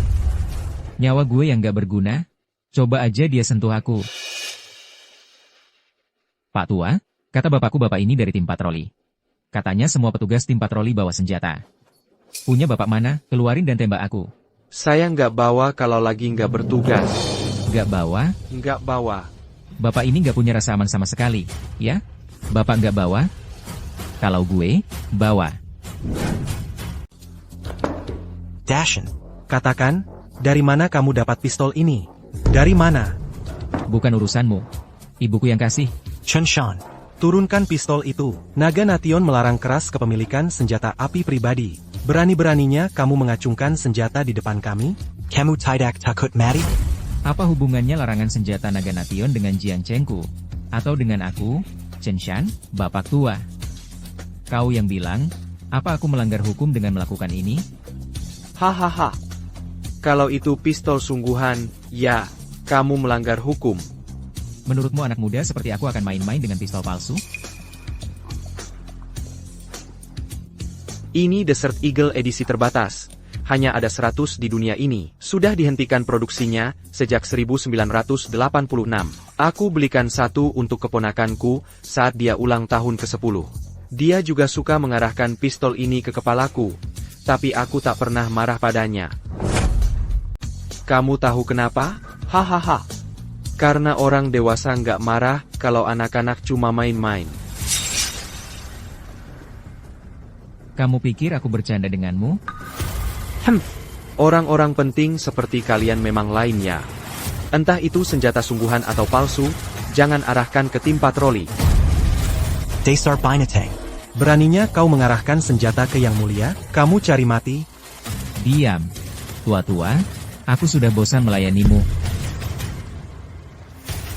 Nyawa gue yang gak berguna? Coba aja dia sentuh aku. Pak Tua, kata bapakku bapak ini dari tim patroli. Katanya semua petugas tim patroli bawa senjata. Punya bapak mana? Keluarin dan tembak aku. Saya nggak bawa kalau lagi nggak bertugas. Gak bawa? Nggak bawa. Bapak ini gak punya rasa aman sama sekali, ya? Bapak gak bawa? Kalau gue, bawa. Dashan. Katakan, dari mana kamu dapat pistol ini? Dari mana? Bukan urusanmu. Ibuku yang kasih. Chunshan. Turunkan pistol itu. Naga Nation melarang keras kepemilikan senjata api pribadi. Berani-beraninya kamu mengacungkan senjata di depan kami? Kamu tidak takut mati? Apa hubungannya larangan senjata Naga Nation dengan Jiangchengku? Atau dengan aku, Chen Shan, bapak tua? Kau yang bilang, apa aku melanggar hukum dengan melakukan ini? Hahaha. Kalau itu pistol sungguhan, ya, kamu melanggar hukum. Menurutmu anak muda seperti aku akan main-main dengan pistol palsu? Ini Desert Eagle edisi terbatas. Hanya ada 100 di dunia ini. Sudah dihentikan produksinya sejak 1986. Aku belikan satu untuk keponakanku saat dia ulang tahun ke-10. Dia juga suka mengarahkan pistol ini ke kepalaku. Tapi aku tak pernah marah padanya. Kamu tahu kenapa? Hahaha. Karena orang dewasa nggak marah kalau anak-anak cuma main-main. Kamu pikir aku bercanda denganmu? Orang-orang penting seperti kalian memang lainnya. Entah itu senjata sungguhan atau palsu, jangan arahkan ke tim patroli. Dasar binatang. Beraninya kau mengarahkan senjata ke yang mulia? Kamu cari mati? Diam. Tua-tua, aku sudah bosan melayanimu.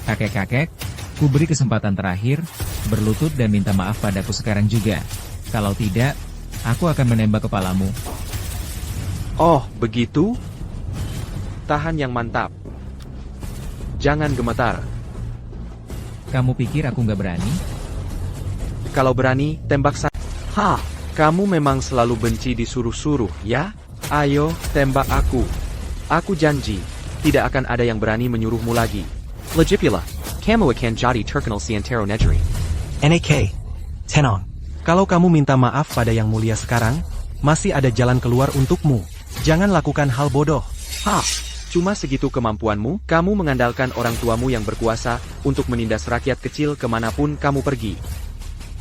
Kakek-kakek, ku beri kesempatan terakhir, berlutut dan minta maaf padaku sekarang juga. Kalau tidak, aku akan menembak kepalamu. Oh, begitu? Tahan yang mantap. jangan gemetar. Kamu pikir aku nggak berani? Kalau berani, tembak saya. Ha, kamu memang selalu benci disuruh-suruh, ya? Ayo, tembak aku. Aku janji, tidak akan ada yang berani menyuruhmu lagi. Legipula. Kamu akan jadi terkenal si antero negeri. NAK. Tenang. Kalau kamu minta maaf pada yang mulia sekarang, masih ada jalan keluar untukmu. Jangan lakukan hal bodoh. Ha, cuma segitu kemampuanmu, kamu mengandalkan orang tuamu yang berkuasa untuk menindas rakyat kecil kemanapun kamu pergi.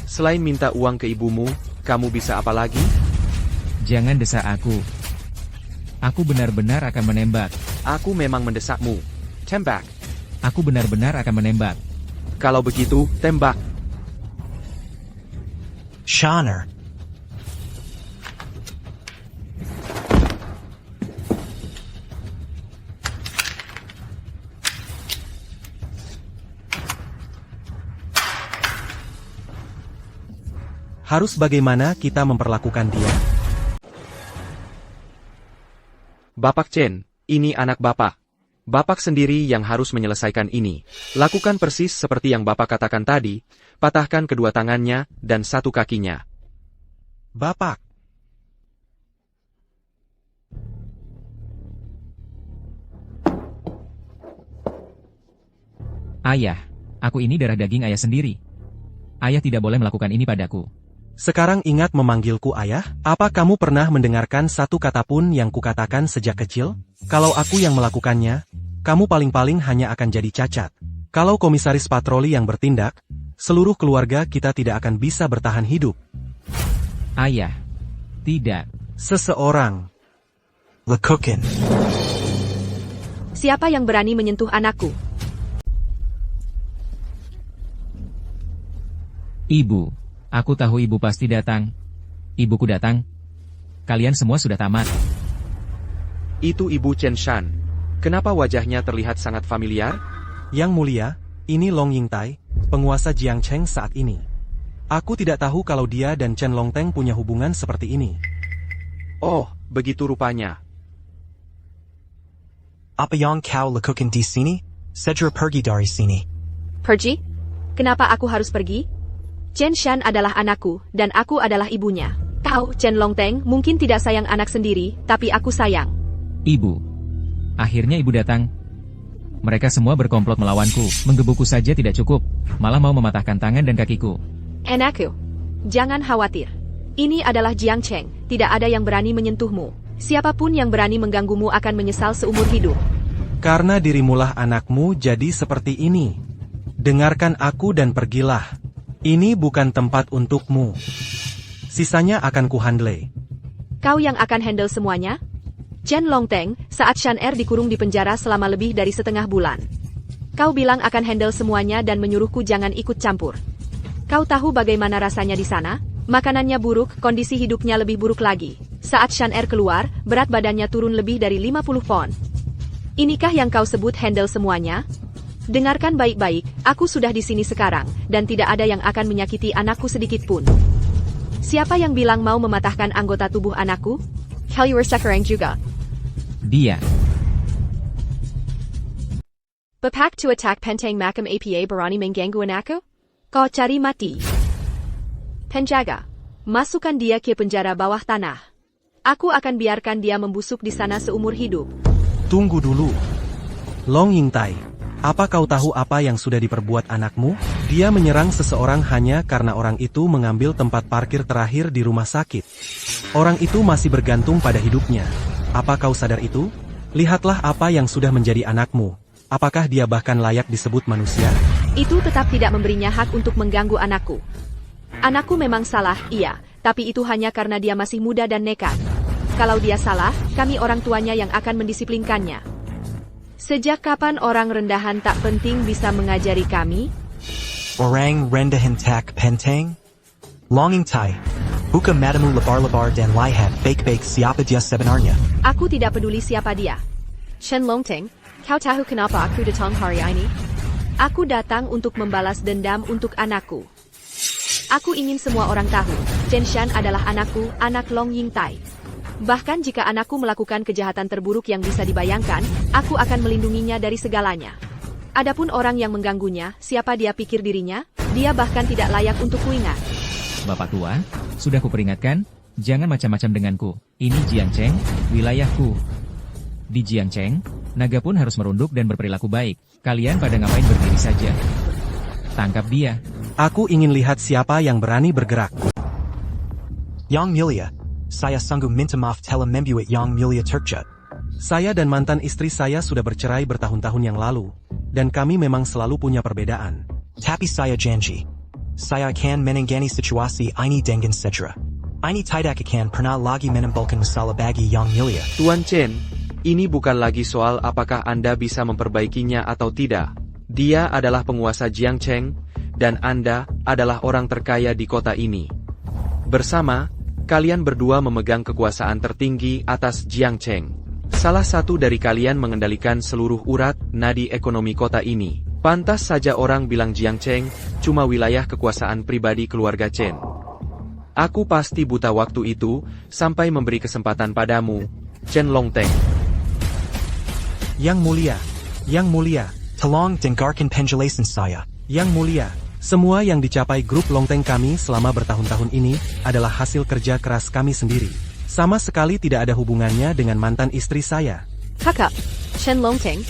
Selain minta uang ke ibumu, kamu bisa apa lagi? Jangan desak aku. Aku benar-benar akan menembak. Aku memang mendesakmu. Tembak. Aku benar-benar akan menembak. Kalau begitu, tembak. Shaner. Harus bagaimana kita memperlakukan dia? Bapak Chen, ini anak Bapak. Bapak sendiri yang harus menyelesaikan ini. Lakukan persis seperti yang Bapak katakan tadi, patahkan kedua tangannya dan satu kakinya. Bapak. Ayah, aku ini darah daging ayah sendiri. Ayah tidak boleh melakukan ini padaku. Sekarang ingat memanggilku ayah? Apa kamu pernah mendengarkan satu kata pun yang kukatakan sejak kecil? Kalau aku yang melakukannya, kamu paling-paling hanya akan jadi cacat. Kalau komisaris patroli yang bertindak, seluruh keluarga kita tidak akan bisa bertahan hidup. Ayah, tidak. Seseorang. Lekukin. Siapa yang berani menyentuh anakku? Ibu, aku tahu ibu pasti datang. Ibuku datang. Kalian semua sudah tamat. Itu Ibu Chen Shan. Kenapa wajahnya terlihat sangat familiar? Yang mulia, ini Long Yingtai, penguasa Jiangcheng saat ini. Aku tidak tahu kalau dia dan Chen Longteng punya hubungan seperti ini. Oh, begitu rupanya. Apa yang kau lakukan di sini? Segera pergi dari sini. Pergi? Kenapa aku harus pergi? Chen Shan adalah anakku, dan aku adalah ibunya. Kau, Chen Longteng, mungkin tidak sayang anak sendiri, tapi aku sayang. Ibu. Akhirnya ibu datang. Mereka semua berkomplot melawanku, menggebuku saja tidak cukup, malah mau mematahkan tangan dan kakiku. Anakku, jangan khawatir. Ini adalah Jiangcheng, tidak ada yang berani menyentuhmu. Siapapun yang berani mengganggumu akan menyesal seumur hidup. Karena dirimulah anakmu jadi seperti ini. Dengarkan aku dan pergilah. Ini bukan tempat untukmu. Sisanya akan kuhandle. Kau yang akan handle semuanya? Chen Longteng, saat Shan Er dikurung di penjara selama lebih dari setengah bulan. Kau bilang akan handle semuanya dan menyuruhku jangan ikut campur. Kau tahu bagaimana rasanya di sana? Makanannya buruk, kondisi hidupnya lebih buruk lagi. Saat Shan Er keluar, berat badannya turun lebih dari 50 pon. Inikah yang kau sebut handle semuanya? Dengarkan baik-baik, aku sudah di sini sekarang, dan tidak ada yang akan menyakiti anakku sedikit pun. Siapa yang bilang mau mematahkan anggota tubuh anakku? Kalian sekarang juga. Dia. Bapak to attack Pentang Makam APA berani mengganggu anakku? Kau cari mati. Penjaga, masukkan dia ke penjara bawah tanah. Aku akan biarkan dia membusuk di sana seumur hidup. Tunggu dulu. Long Yingtai. Apa kau tahu apa yang sudah diperbuat anakmu? Dia menyerang seseorang hanya karena orang itu mengambil tempat parkir terakhir di rumah sakit. Orang itu masih bergantung pada hidupnya. Apa kau sadar itu? Lihatlah apa yang sudah menjadi anakmu. Apakah dia bahkan layak disebut manusia? Itu tetap tidak memberinya hak untuk mengganggu anakku. Anakku memang salah, iya, tapi itu hanya karena dia masih muda dan nekat. Kalau dia salah, kami orang tuanya yang akan mendisiplinkannya. Sejak kapan orang rendahan tak penting bisa mengajari kami? Orang rendahan tak penting? Long Yingtai. Buka matamu lebar-lebar dan lihat baik-baik siapa dia sebenarnya. Aku tidak peduli siapa dia. Chen Longteng, kau tahu kenapa aku datang hari ini? Aku datang untuk membalas dendam untuk anakku. Aku ingin semua orang tahu, Chen Shan adalah anakku, anak Long Yingtai. Bahkan jika anakku melakukan kejahatan terburuk yang bisa dibayangkan, aku akan melindunginya dari segalanya. Adapun orang yang mengganggunya, siapa dia pikir dirinya? Dia bahkan tidak layak untuk kuingat. Bapak tua, sudah kuperingatkan, jangan macam-macam denganku. Ini Jiangcheng, wilayahku. Di Jiangcheng, naga pun harus merunduk dan berperilaku baik. Kalian pada ngapain berdiri saja? Tangkap dia. Aku ingin lihat siapa yang berani bergerak. Yang Mulia, saya sanggup minta maaf telah membuat Yang Mulia terkejut. Saya dan mantan istri saya sudah bercerai bertahun-tahun yang lalu, dan kami memang selalu punya perbedaan. Tapi saya janji, saya akan menangani situasi ini dengan segera. Ini tidak akan pernah lagi menimbulkan masalah bagi Yang Mulia. Tuan Chen, ini bukan lagi soal apakah Anda bisa memperbaikinya atau tidak. Dia adalah penguasa Jiangcheng, dan Anda adalah orang terkaya di kota ini. Bersama, kalian berdua memegang kekuasaan tertinggi atas Jiangcheng. Salah satu dari kalian mengendalikan seluruh urat nadi ekonomi kota ini. Pantas saja orang bilang Jiangcheng cuma wilayah kekuasaan pribadi keluarga Chen. Aku pasti buta waktu itu sampai memberi kesempatan padamu, Chen Longteng. Yang Mulia, Tolong dengarkan penjelasan saya. Yang Mulia, semua yang dicapai grup Longteng kami selama bertahun-tahun ini adalah hasil kerja keras kami sendiri. Sama sekali tidak ada hubungannya dengan mantan istri saya. Kakak, Chen Longteng,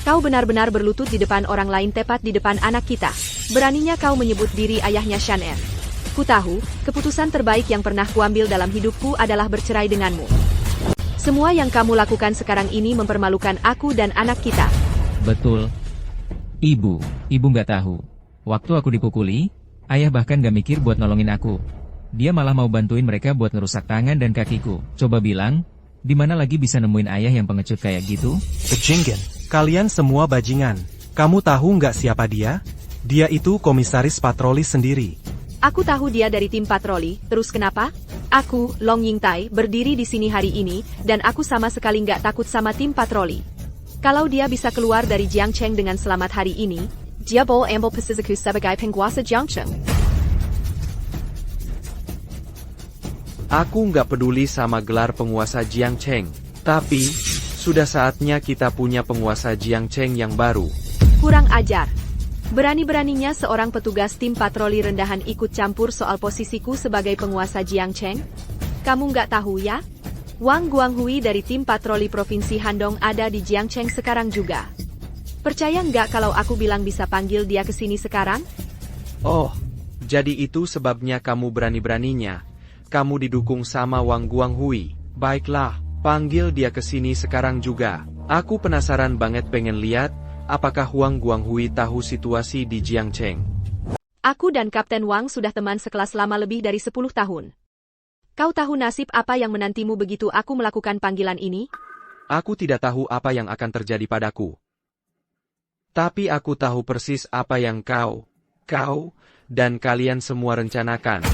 kau benar-benar berlutut di depan orang lain tepat di depan anak kita. Beraninya kau menyebut diri ayahnya Shan Er. Ku tahu, keputusan terbaik yang pernah kuambil dalam hidupku adalah bercerai denganmu. Semua yang kamu lakukan sekarang ini mempermalukan aku dan anak kita. Betul. Ibu nggak tahu. Waktu aku dipukuli, ayah bahkan gak mikir buat nolongin aku. Dia malah mau bantuin mereka buat ngerusak tangan dan kakiku. Coba bilang, di mana lagi bisa nemuin ayah yang pengecut kayak gitu? Bajingan. Kalian semua bajingan. Kamu tahu nggak siapa dia? Dia itu komisaris patroli sendiri. Aku tahu dia dari tim patroli, terus kenapa? Aku, Long Yingtai, berdiri di sini hari ini, dan aku sama sekali nggak takut sama tim patroli. Kalau dia bisa keluar dari Jiangcheng dengan selamat hari ini, dia boleh ambil posisiku sebagai penguasa Jiangcheng. Aku nggak peduli sama gelar penguasa Jiangcheng, tapi sudah saatnya kita punya penguasa Jiangcheng yang baru. Kurang ajar. Berani-beraninya seorang petugas tim patroli rendahan ikut campur soal posisiku sebagai penguasa Jiangcheng? Kamu nggak tahu ya? Wang Guanghui dari tim patroli Provinsi Handong ada di Jiangcheng sekarang juga. Percaya nggak kalau aku bilang bisa panggil dia ke sini sekarang? Oh, jadi itu sebabnya kamu berani-beraninya. Kamu didukung sama Wang Guanghui. Baiklah, panggil dia ke sini sekarang juga. Aku penasaran banget pengen lihat, apakah Wang Guanghui tahu situasi di Jiangcheng. Aku dan Kapten Wang sudah teman sekelas lama lebih dari 10 tahun. Kau tahu nasib apa yang menantimu begitu aku melakukan panggilan ini? Aku tidak tahu apa yang akan terjadi padaku. Tapi aku tahu persis apa yang kau, dan kalian semua rencanakan.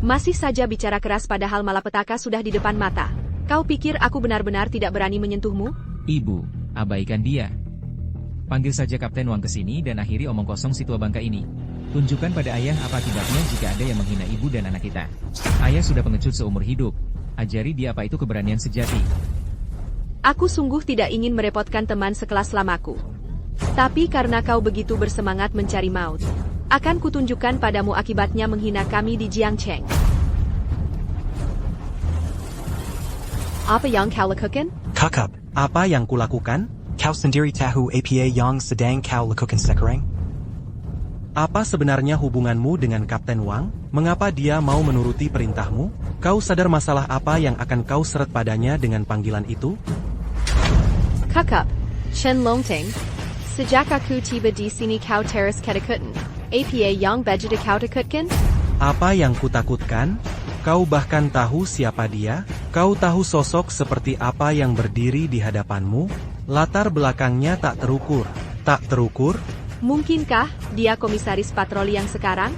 Masih saja bicara keras padahal malapetaka sudah di depan mata. Kau pikir aku benar-benar tidak berani menyentuhmu? Ibu, abaikan dia. Panggil saja Kapten Wang ke sini dan akhiri omong kosong si tua bangka ini. Tunjukkan pada ayah apa akibatnya jika ada yang menghina ibu dan anak kita. Ayah sudah pengecut seumur hidup. Ajari dia apa itu keberanian sejati. Aku sungguh tidak ingin merepotkan teman sekelas lamaku. Tapi karena kau begitu bersemangat mencari maut, akan kutunjukkan padamu akibatnya menghina kami di Jiangcheng. Apa yang kau lakukan? Kakak, Apa yang kulakukan? kau sendiri tahu apa yang sedang kau lakukan sekarang? Apa sebenarnya hubunganmu dengan Kapten Wang? Mengapa dia mau menuruti perintahmu? Kau sadar masalah apa yang akan kau seret padanya dengan panggilan itu? Kakak, Chen Longteng, sejak aku tiba di sini kau terus ketakutan. Apa yang begitu kau takutkan? Apa yang kutakutkan? Kau bahkan tahu siapa dia? Kau tahu sosok seperti apa yang berdiri di hadapanmu? Latar belakangnya tak terukur. Tak terukur? Mungkinkah dia komisaris patroli yang sekarang?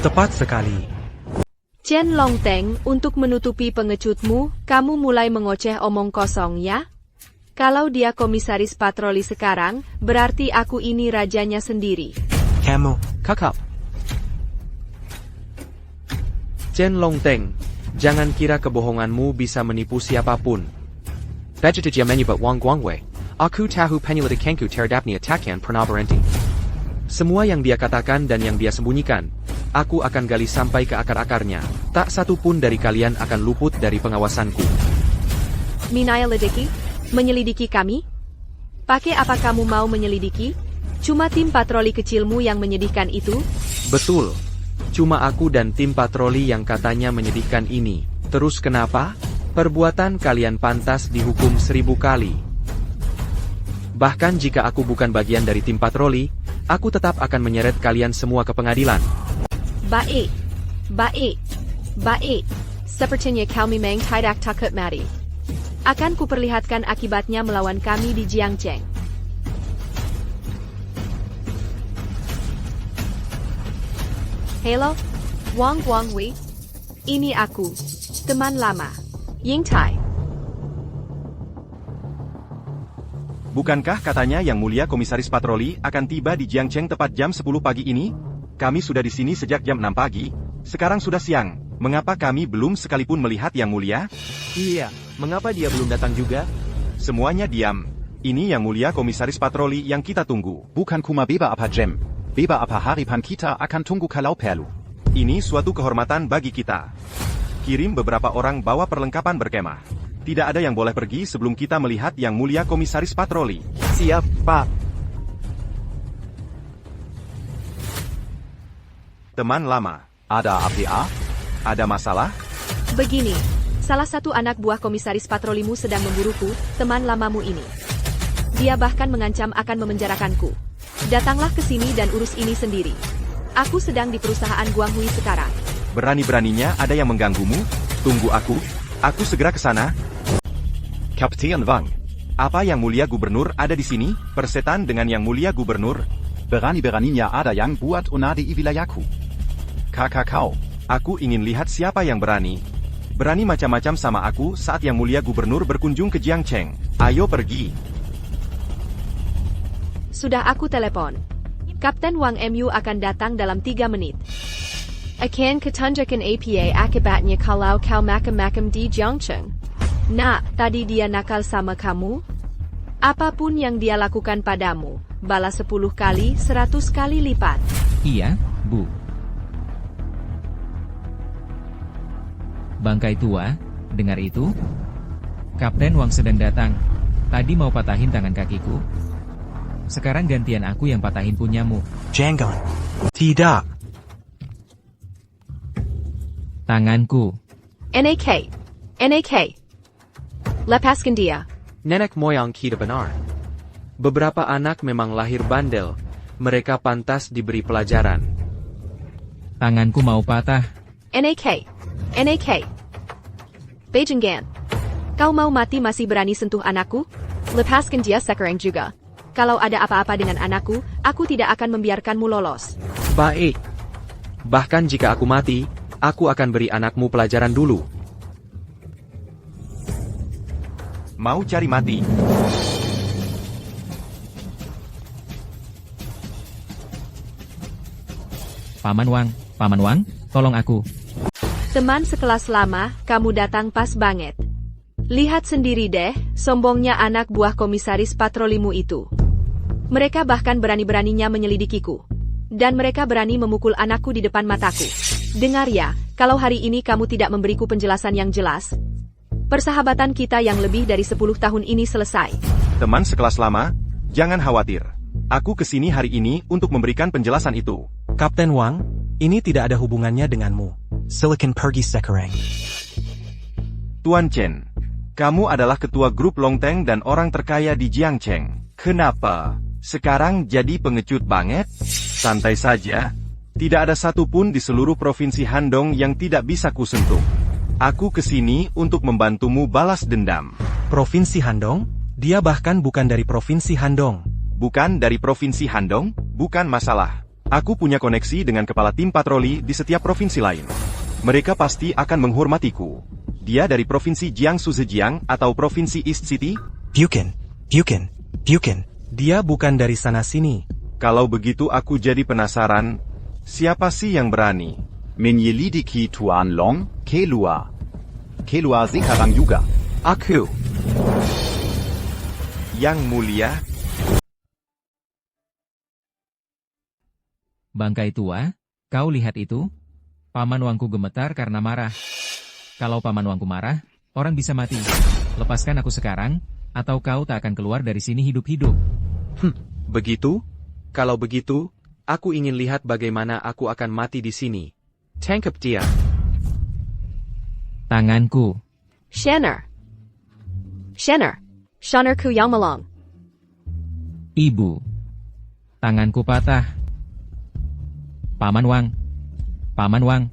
Tepat sekali. Chen Longteng, untuk menutupi pengecutmu, kamu mulai mengoceh omong kosong ya? Kalau dia komisaris patroli sekarang, berarti aku ini rajanya sendiri. Kamu, Kakak. Chen Longteng, jangan kira kebohonganmu bisa menipu siapapun. Budget Jiamenyu but Wang Guangwei. Aku tahu penyelidikanku terhadap takkan pernah berhenti. Semua yang dia katakan dan yang dia sembunyikan, aku akan gali sampai ke akar-akarnya. Tak satu pun dari kalian akan luput dari pengawasanku. Menyelidiki? Menyelidiki kami? Pakai apa kamu mau menyelidiki? Cuma tim patroli kecilmu yang menyedihkan itu? Betul. Cuma aku dan tim patroli yang katanya menyedihkan ini. Terus kenapa? Perbuatan kalian pantas dihukum 1000 kali. Bahkan jika aku bukan bagian dari tim patroli, aku tetap akan menyeret kalian semua ke pengadilan. Baik. Sepertinya kau memang tidak takut mati. Akan kuperlihatkan akibatnya melawan kami di Jiangcheng. Halo, Wang Wei. Ini aku, teman lama, Ying Tai. Bukankah katanya Yang Mulia Komisaris Patroli akan tiba di Jiangcheng tepat jam 10 pagi ini? Kami sudah di sini sejak jam 6 pagi. Sekarang sudah siang. Mengapa kami belum sekalipun melihat Yang Mulia? Iya, mengapa dia belum datang juga? Semuanya diam. Ini Yang Mulia Komisaris Patroli yang kita tunggu. Bukan kuma beba apa jam. Beba apa haripan kita akan tunggu kalau perlu. Ini suatu kehormatan bagi kita. Kirim beberapa orang bawa perlengkapan berkemah. Tidak ada yang boleh pergi sebelum kita melihat Yang Mulia Komisaris Patroli. Siap, Pak. Teman lama, Ada APA? ada masalah? Begini, salah satu anak buah komisaris patrolimu sedang memburuku, teman lamamu ini. Dia bahkan mengancam akan memenjarakanku. Datanglah ke sini dan urus ini sendiri. Aku sedang di perusahaan Guanghui sekarang. Berani-beraninya ada yang mengganggumu? Tunggu aku segera ke sana. Kapten Wang. Apa Yang Mulia Gubernur ada di sini? Persetan dengan Yang Mulia Gubernur. Berani-beraninya ada yang buat unadi di wilayahku. Kakak kau. Aku ingin lihat siapa yang berani. Berani macam-macam sama aku saat Yang Mulia Gubernur berkunjung ke Jiangcheng. Ayo pergi. Sudah aku telepon. Kapten Wang Mu akan datang dalam 3 menit. Akan kutunjukkan APA akibatnya kalau kau makam-makam di Jiangcheng. Nah, tadi dia nakal sama kamu? Apapun yang dia lakukan padamu, balas 10 kali, 100 kali lipat. Iya, Bu. Bangkai tua, dengar itu? Kapten Wang sedang datang. Tadi mau patahin tangan kakiku. Sekarang gantian aku yang patahin punyamu. Jangan. Tidak. Tanganku. NAK. Lepaskan dia. Nenek moyang kita benar. Beberapa anak memang lahir bandel. Mereka pantas diberi pelajaran. Tanganku mau patah. NAK. Beijing Gan. Kau mau mati masih berani sentuh anakku? Lepaskan dia sekarang juga. Kalau ada apa-apa dengan anakku, aku tidak akan membiarkanmu lolos. Baik. Bahkan jika aku mati, aku akan beri anakmu pelajaran dulu. Mau cari mati? Paman Wang, tolong aku. Teman sekelas lama, kamu datang pas banget. Lihat sendiri deh, sombongnya anak buah komisaris patrolimu itu. Mereka bahkan berani-beraninya menyelidikiku. Dan mereka berani memukul anakku di depan mataku. Dengar ya, kalau hari ini kamu tidak memberiku penjelasan yang jelas, persahabatan kita yang lebih dari 10 tahun ini selesai. Teman sekelas lama, jangan khawatir. Aku kesini hari ini untuk memberikan penjelasan itu. Kapten Wang, ini tidak ada hubungannya denganmu. Silicon pergi sekarang. Tuan Chen, kamu adalah ketua grup Longteng dan orang terkaya di Jiangcheng. Kenapa? Sekarang jadi pengecut banget? Santai saja. Tidak ada satupun di seluruh provinsi Handong yang tidak bisa kusentuh. Aku kesini untuk membantumu balas dendam. Provinsi Handong? Dia bahkan bukan dari Provinsi Handong. Bukan dari Provinsi Handong? Bukan masalah. Aku punya koneksi dengan kepala tim patroli di setiap provinsi lain. Mereka pasti akan menghormatiku. Dia dari Provinsi Jiangsu Zhejiang atau Provinsi East City? Bukan. Dia bukan dari sana-sini. Kalau begitu aku jadi penasaran, siapa sih yang berani? Menyelidiki Tuan Long, Kelua sekarang juga. Aku. Yang Mulia, Bangkai tua, kau lihat itu? Paman Wangku gemetar karena marah. Kalau Paman Wangku marah, orang bisa mati. Lepaskan aku sekarang, atau kau tak akan keluar dari sini hidup-hidup. Begitu? Kalau begitu, aku ingin lihat bagaimana aku akan mati di sini. Tangkap dia. Tanganku. Shanner. Shannerku yang melong. Ibu. Tanganku patah. Paman Wang.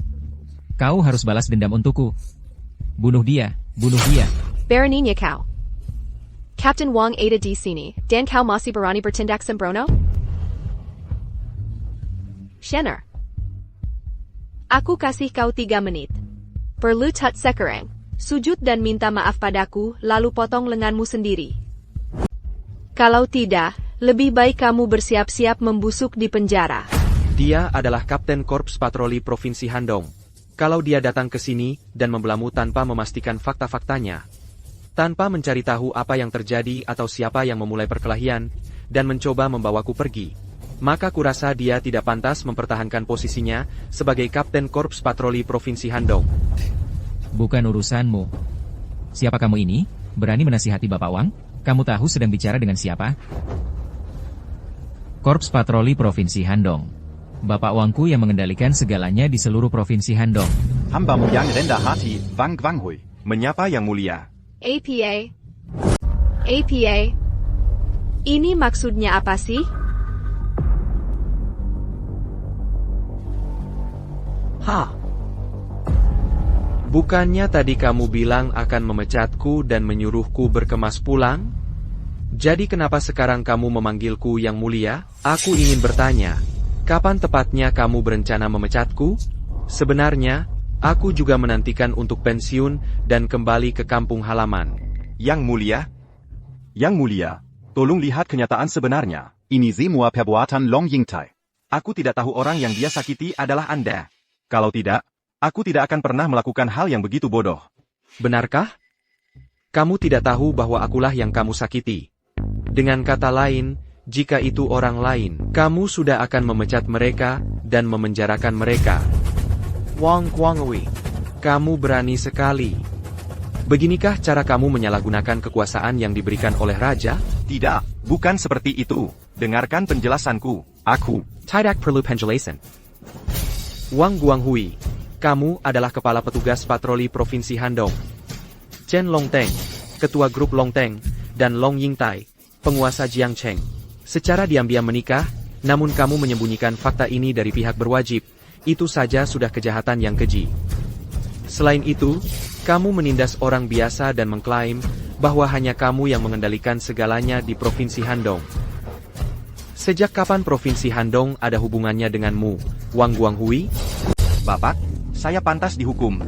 Kau harus balas dendam untukku. Bunuh dia. Beraninya kau. Captain Wang ada di sini, dan kau masih berani bertindak sembrono? Shanner. Aku kasih kau 3 menit. Berlutut sekarang. Sujud dan minta maaf padaku, lalu potong lenganmu sendiri. Kalau tidak, lebih baik kamu bersiap-siap membusuk di penjara. Dia adalah Kapten Korps Patroli Provinsi Handong. Kalau dia datang ke sini dan membelamu tanpa memastikan fakta-faktanya, tanpa mencari tahu apa yang terjadi atau siapa yang memulai perkelahian, dan mencoba membawaku pergi, maka kurasa dia tidak pantas mempertahankan posisinya sebagai Kapten Korps Patroli Provinsi Handong. Bukan urusanmu. Siapa kamu ini? Berani menasihati Bapak Wang? Kamu tahu sedang bicara dengan siapa? Korps Patroli Provinsi Handong. Bapak Wangku yang mengendalikan segalanya di seluruh Provinsi Handong. Hambamu yang rendah hati, Wang Hui. menyapa Yang Mulia. APA. Ini maksudnya apa sih? Bukannya tadi kamu bilang akan memecatku dan menyuruhku berkemas pulang? Jadi kenapa sekarang kamu memanggilku Yang Mulia? Aku ingin bertanya, kapan tepatnya kamu berencana memecatku? Sebenarnya, aku juga menantikan untuk pensiun dan kembali ke kampung halaman. Yang Mulia, tolong lihat kenyataan sebenarnya. Ini semua perbuatan Long Yingtai. Aku tidak tahu orang yang dia sakiti adalah Anda. Kalau tidak, aku tidak akan pernah melakukan hal yang begitu bodoh. Benarkah? Kamu tidak tahu bahwa akulah yang kamu sakiti. Dengan kata lain, jika itu orang lain, kamu sudah akan memecat mereka dan memenjarakan mereka. Wang Guanghui, kamu berani sekali. Beginikah cara kamu menyalahgunakan kekuasaan yang diberikan oleh raja? Tidak, bukan seperti itu. Dengarkan penjelasanku. Aku Tidak perlu penjelasan. Wang Guanghui, kamu adalah kepala petugas patroli Provinsi Handong. Chen Longteng, ketua grup Longteng, dan Long Yingtai, penguasa Jiangcheng. Secara diam-diam menikah, namun kamu menyembunyikan fakta ini dari pihak berwajib. Itu saja sudah kejahatan yang keji. Selain itu, kamu menindas orang biasa dan mengklaim bahwa hanya kamu yang mengendalikan segalanya di Provinsi Handong. Sejak kapan Provinsi Handong ada hubungannya denganmu, Wang Guanghui? Bapak, saya pantas dihukum.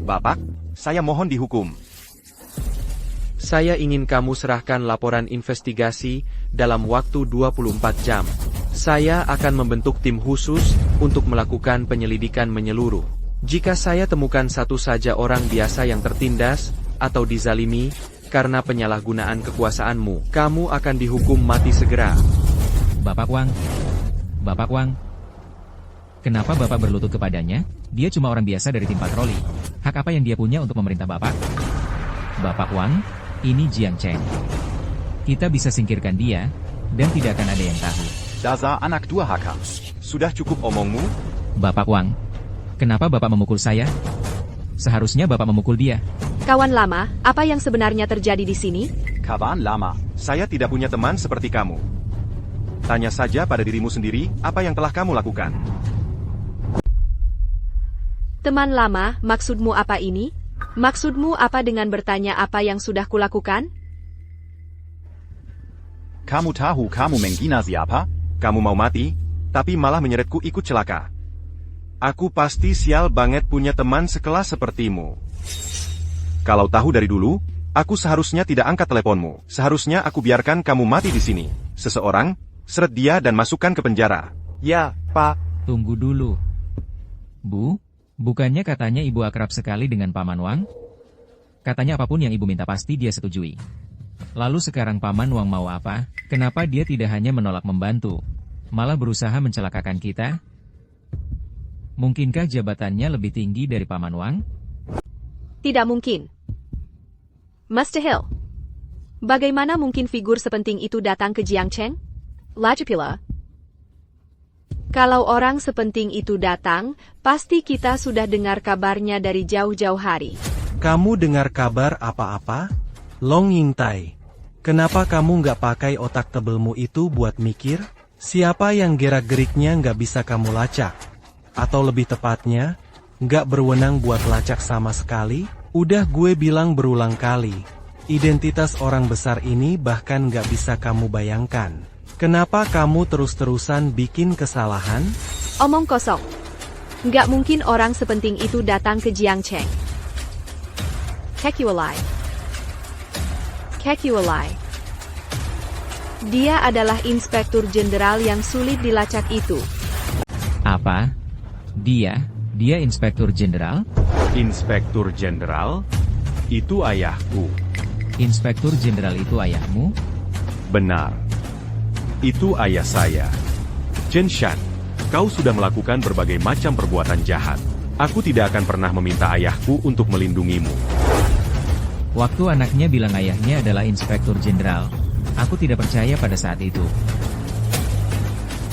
Bapak, saya mohon dihukum. Saya ingin kamu serahkan laporan investigasi dalam waktu 24 jam. Saya akan membentuk tim khusus untuk melakukan penyelidikan menyeluruh. Jika saya temukan satu saja orang biasa yang tertindas atau dizalimi karena penyalahgunaan kekuasaanmu, kamu akan dihukum mati segera. Bapak Wang. Kenapa Bapak berlutut kepadanya? Dia cuma orang biasa dari tim patroli. Hak apa yang dia punya untuk memerintah Bapak? Bapak Wang, ini Jiangcheng. Kita bisa singkirkan dia, dan tidak akan ada yang tahu. Dasar anak durhaka. Sudah cukup omongmu? Bapak Wang, kenapa Bapak memukul saya? Seharusnya Bapak memukul dia. Kawan lama, apa yang sebenarnya terjadi di sini? Kawan lama. Saya tidak punya teman seperti kamu. Tanya saja pada dirimu sendiri, apa yang telah kamu lakukan. Teman lama, maksudmu apa ini? Maksudmu apa dengan bertanya apa yang sudah kulakukan? Kamu tahu kamu menghina siapa? Kamu mau mati, tapi malah menyeretku ikut celaka. Aku pasti sial banget punya teman sekelas sepertimu. Kalau tahu dari dulu, aku seharusnya tidak angkat teleponmu. Seharusnya aku biarkan kamu mati di sini. Seseorang, seret dia dan masukkan ke penjara. Ya, Pak. Tunggu dulu. Bu, bukannya katanya Ibu akrab sekali dengan Paman Wang? Katanya apapun yang Ibu minta pasti dia setujui. Lalu sekarang Paman Wang mau apa? Kenapa dia tidak hanya menolak membantu, malah berusaha mencelakakan kita? Mungkinkah jabatannya lebih tinggi dari Paman Wang? Tidak mungkin. Master Hill, bagaimana mungkin figur sepenting itu datang ke Jiangcheng? Lagi pula, kalau orang sepenting itu datang, pasti kita sudah dengar kabarnya dari jauh-jauh hari. Kamu dengar kabar apa-apa? Long Yingtai, kenapa kamu nggak pakai otak tebelmu itu buat mikir? Siapa yang gerak-geriknya nggak bisa kamu lacak? Atau lebih tepatnya, nggak berwenang buat lacak sama sekali? Udah gue bilang berulang kali, identitas orang besar ini bahkan nggak bisa kamu bayangkan. Kenapa kamu terus-terusan bikin kesalahan? Omong kosong. Nggak mungkin orang sepenting itu datang ke Jiangcheng. Kekualai. Dia adalah inspektur jenderal yang sulit dilacak itu. Apa? Dia inspektur jenderal? Inspektur jenderal? Itu ayahku. Inspektur jenderal itu ayahmu? Benar. Itu ayah saya. Chen Shan, kau sudah melakukan berbagai macam perbuatan jahat. Aku tidak akan pernah meminta ayahku untuk melindungimu. Waktu anaknya bilang ayahnya adalah inspektur jenderal, aku tidak percaya pada saat itu.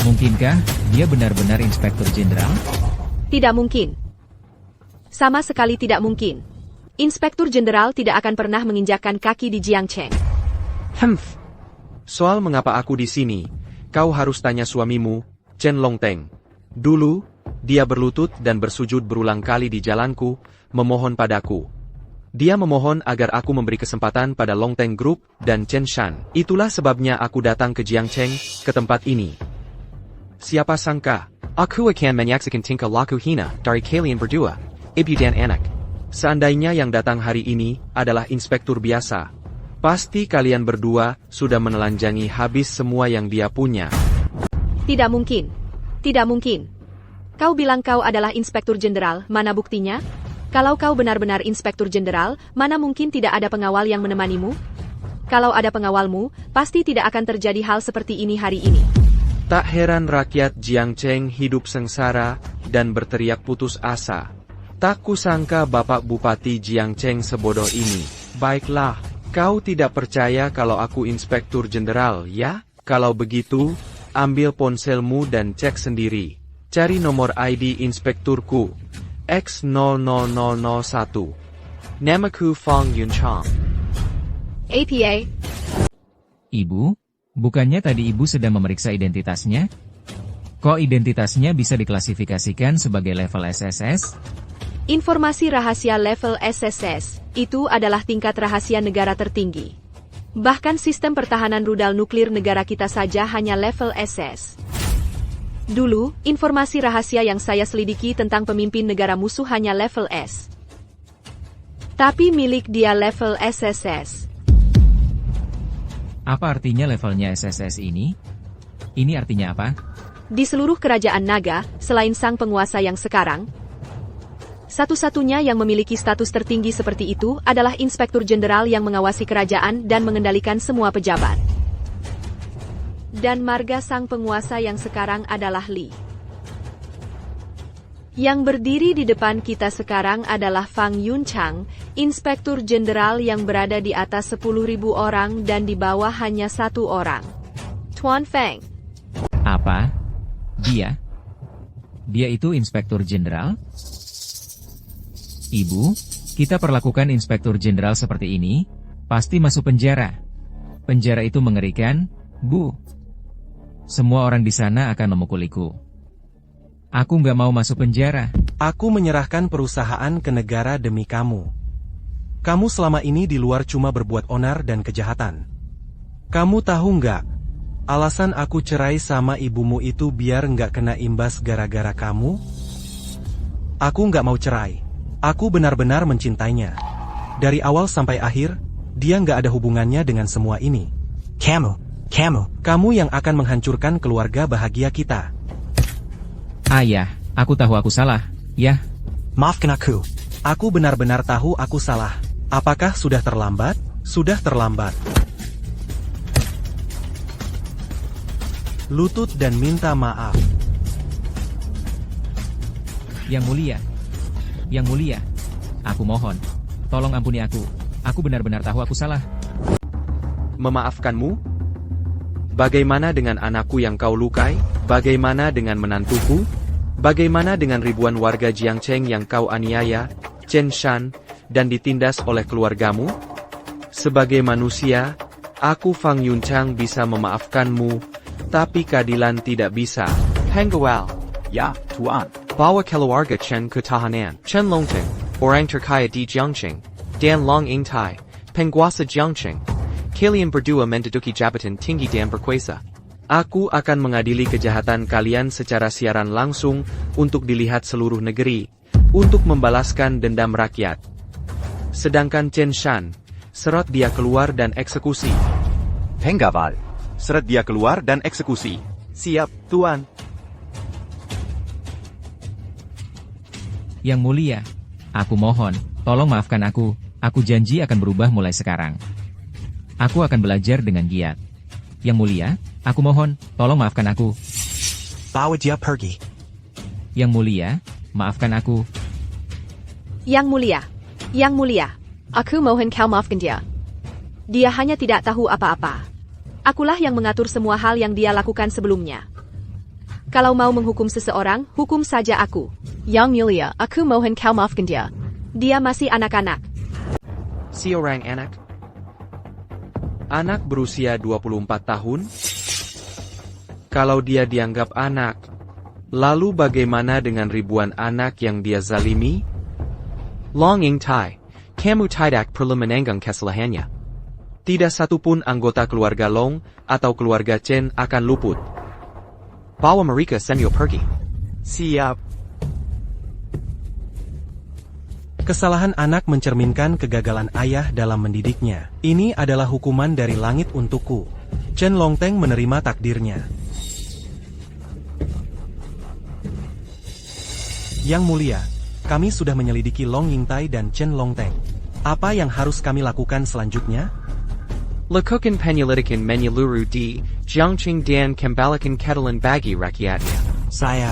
Mungkinkah dia benar-benar inspektur jenderal? Tidak mungkin. Sama sekali tidak mungkin. Inspektur jenderal tidak akan pernah menginjakkan kaki di Jiangcheng. Soal mengapa aku di sini, kau harus tanya suamimu, Chen Longteng. Dulu, dia berlutut dan bersujud berulang kali di jalanku, memohon padaku. Dia memohon agar aku memberi kesempatan pada Longteng Group dan Chen Shan. Itulah sebabnya aku datang ke Jiangcheng, ke tempat ini. Siapa sangka, aku akan menyaksikan tingkah laku hina dari kalian berdua, ibu dan anak. Seandainya yang datang hari ini adalah inspektur biasa, pasti kalian berdua sudah menelanjangi habis semua yang dia punya. Tidak mungkin. Tidak mungkin. Kau bilang kau adalah inspektur jenderal, mana buktinya? Kalau kau benar-benar inspektur jenderal, mana mungkin tidak ada pengawal yang menemanimu? Kalau ada pengawalmu, pasti tidak akan terjadi hal seperti ini hari ini. Tak heran rakyat Jiangcheng hidup sengsara dan berteriak putus asa. Tak kusangka Bapak Bupati Jiangcheng sebodoh ini. Baiklah, kau tidak percaya kalau aku inspektur jenderal, ya? Kalau begitu, ambil ponselmu dan cek sendiri. Cari nomor ID inspekturku. X00001. Namaku Fang Yunchang. APA. Ibu? Bukannya tadi ibu sedang memeriksa identitasnya? Kok identitasnya bisa diklasifikasikan sebagai level SSS? Informasi rahasia level SSS, itu adalah tingkat rahasia negara tertinggi. Bahkan sistem pertahanan rudal nuklir negara kita saja hanya level SS. Dulu, informasi rahasia yang saya selidiki tentang pemimpin negara musuh hanya level S. Tapi milik dia level SSS. Apa artinya levelnya SSS ini? Ini artinya apa? Di seluruh kerajaan naga, selain sang penguasa yang sekarang, satu-satunya yang memiliki status tertinggi seperti itu adalah inspektur jenderal yang mengawasi kerajaan dan mengendalikan semua pejabat. Dan marga sang penguasa yang sekarang adalah Li. Yang berdiri di depan kita sekarang adalah Fang Yunchang, inspektur jenderal yang berada di atas 10.000 orang dan di bawah hanya 1 orang. Tuan Feng. Apa? Dia? Dia itu inspektur jenderal? Ibu, kita perlakukan inspektur jenderal seperti ini, pasti masuk penjara. Penjara itu mengerikan, Bu. Semua orang di sana akan memukuliku. Aku nggak mau masuk penjara. Aku menyerahkan perusahaan ke negara demi kamu. Kamu selama ini di luar cuma berbuat onar dan kejahatan. Kamu tahu nggak? Alasan aku cerai sama ibumu itu biar nggak kena imbas gara-gara kamu? Aku nggak mau cerai. Aku benar-benar mencintainya. Dari awal sampai akhir, dia nggak ada hubungannya dengan semua ini. Kamu yang akan menghancurkan keluarga bahagia kita. Ayah, aku tahu aku salah, ya. Maafkan aku. Aku benar-benar tahu aku salah. Apakah sudah terlambat? Sudah terlambat. lutut dan minta maaf. Yang Mulia, aku mohon, tolong ampuni aku. Aku benar-benar tahu aku salah. Memaafkanmu? Bagaimana dengan anakku yang kau lukai? Bagaimana dengan menantuku? Bagaimana dengan ribuan warga Jiangcheng yang kau aniaya, Chen Shan, dan ditindas oleh keluargamu? Sebagai manusia, aku Fang Yunchang bisa memaafkanmu, tapi keadilan tidak bisa. Pengual. Ya, Tuan. Bawa keluarga Chen ke tahanan. Chen Longteng, orang terkaya di Jiangcheng, dan Long Ingtai, penguasa Jiangcheng. Kalian berdua menduduki jabatan tinggi dan berkuasa. Aku akan mengadili kejahatan kalian secara siaran langsung untuk dilihat seluruh negeri, untuk membalaskan dendam rakyat. Sedangkan Chen Shan, seret dia keluar dan eksekusi. Pengawal. Seret dia keluar dan eksekusi. Siap, Tuan. Yang Mulia, aku mohon, tolong maafkan aku. Aku janji akan berubah mulai sekarang. Aku akan belajar dengan giat. Yang Mulia, aku mohon, tolong maafkan aku. Bawa dia pergi. Yang Mulia, maafkan aku. Yang Mulia, aku mohon kau maafkan dia. Dia hanya tidak tahu apa-apa. Akulah yang mengatur semua hal yang dia lakukan sebelumnya. Kalau mau menghukum seseorang, hukum saja aku. Yang Mulia, aku mohon kau maafkan dia. Dia masih anak-anak. Si orang anak? Anak berusia 24 tahun? Kalau dia dianggap anak, lalu bagaimana dengan ribuan anak yang dia zalimi? Long Ingtai, kamu tidak perlu menenggang kesalahannya. Tidak satupun anggota keluarga Long atau keluarga Chen akan luput. Bawa mereka semua pergi. Siap. Kesalahan anak mencerminkan kegagalan ayah dalam mendidiknya. Ini adalah hukuman dari langit untukku. Chen Longteng menerima takdirnya. Yang Mulia, kami sudah menyelidiki Long Yingtai dan Chen Longteng. Apa yang harus kami lakukan selanjutnya? Lakukan penyelidikan menyeluruh di Jiangcheng dan kembalikan keadilan bagi rakyatnya. Saya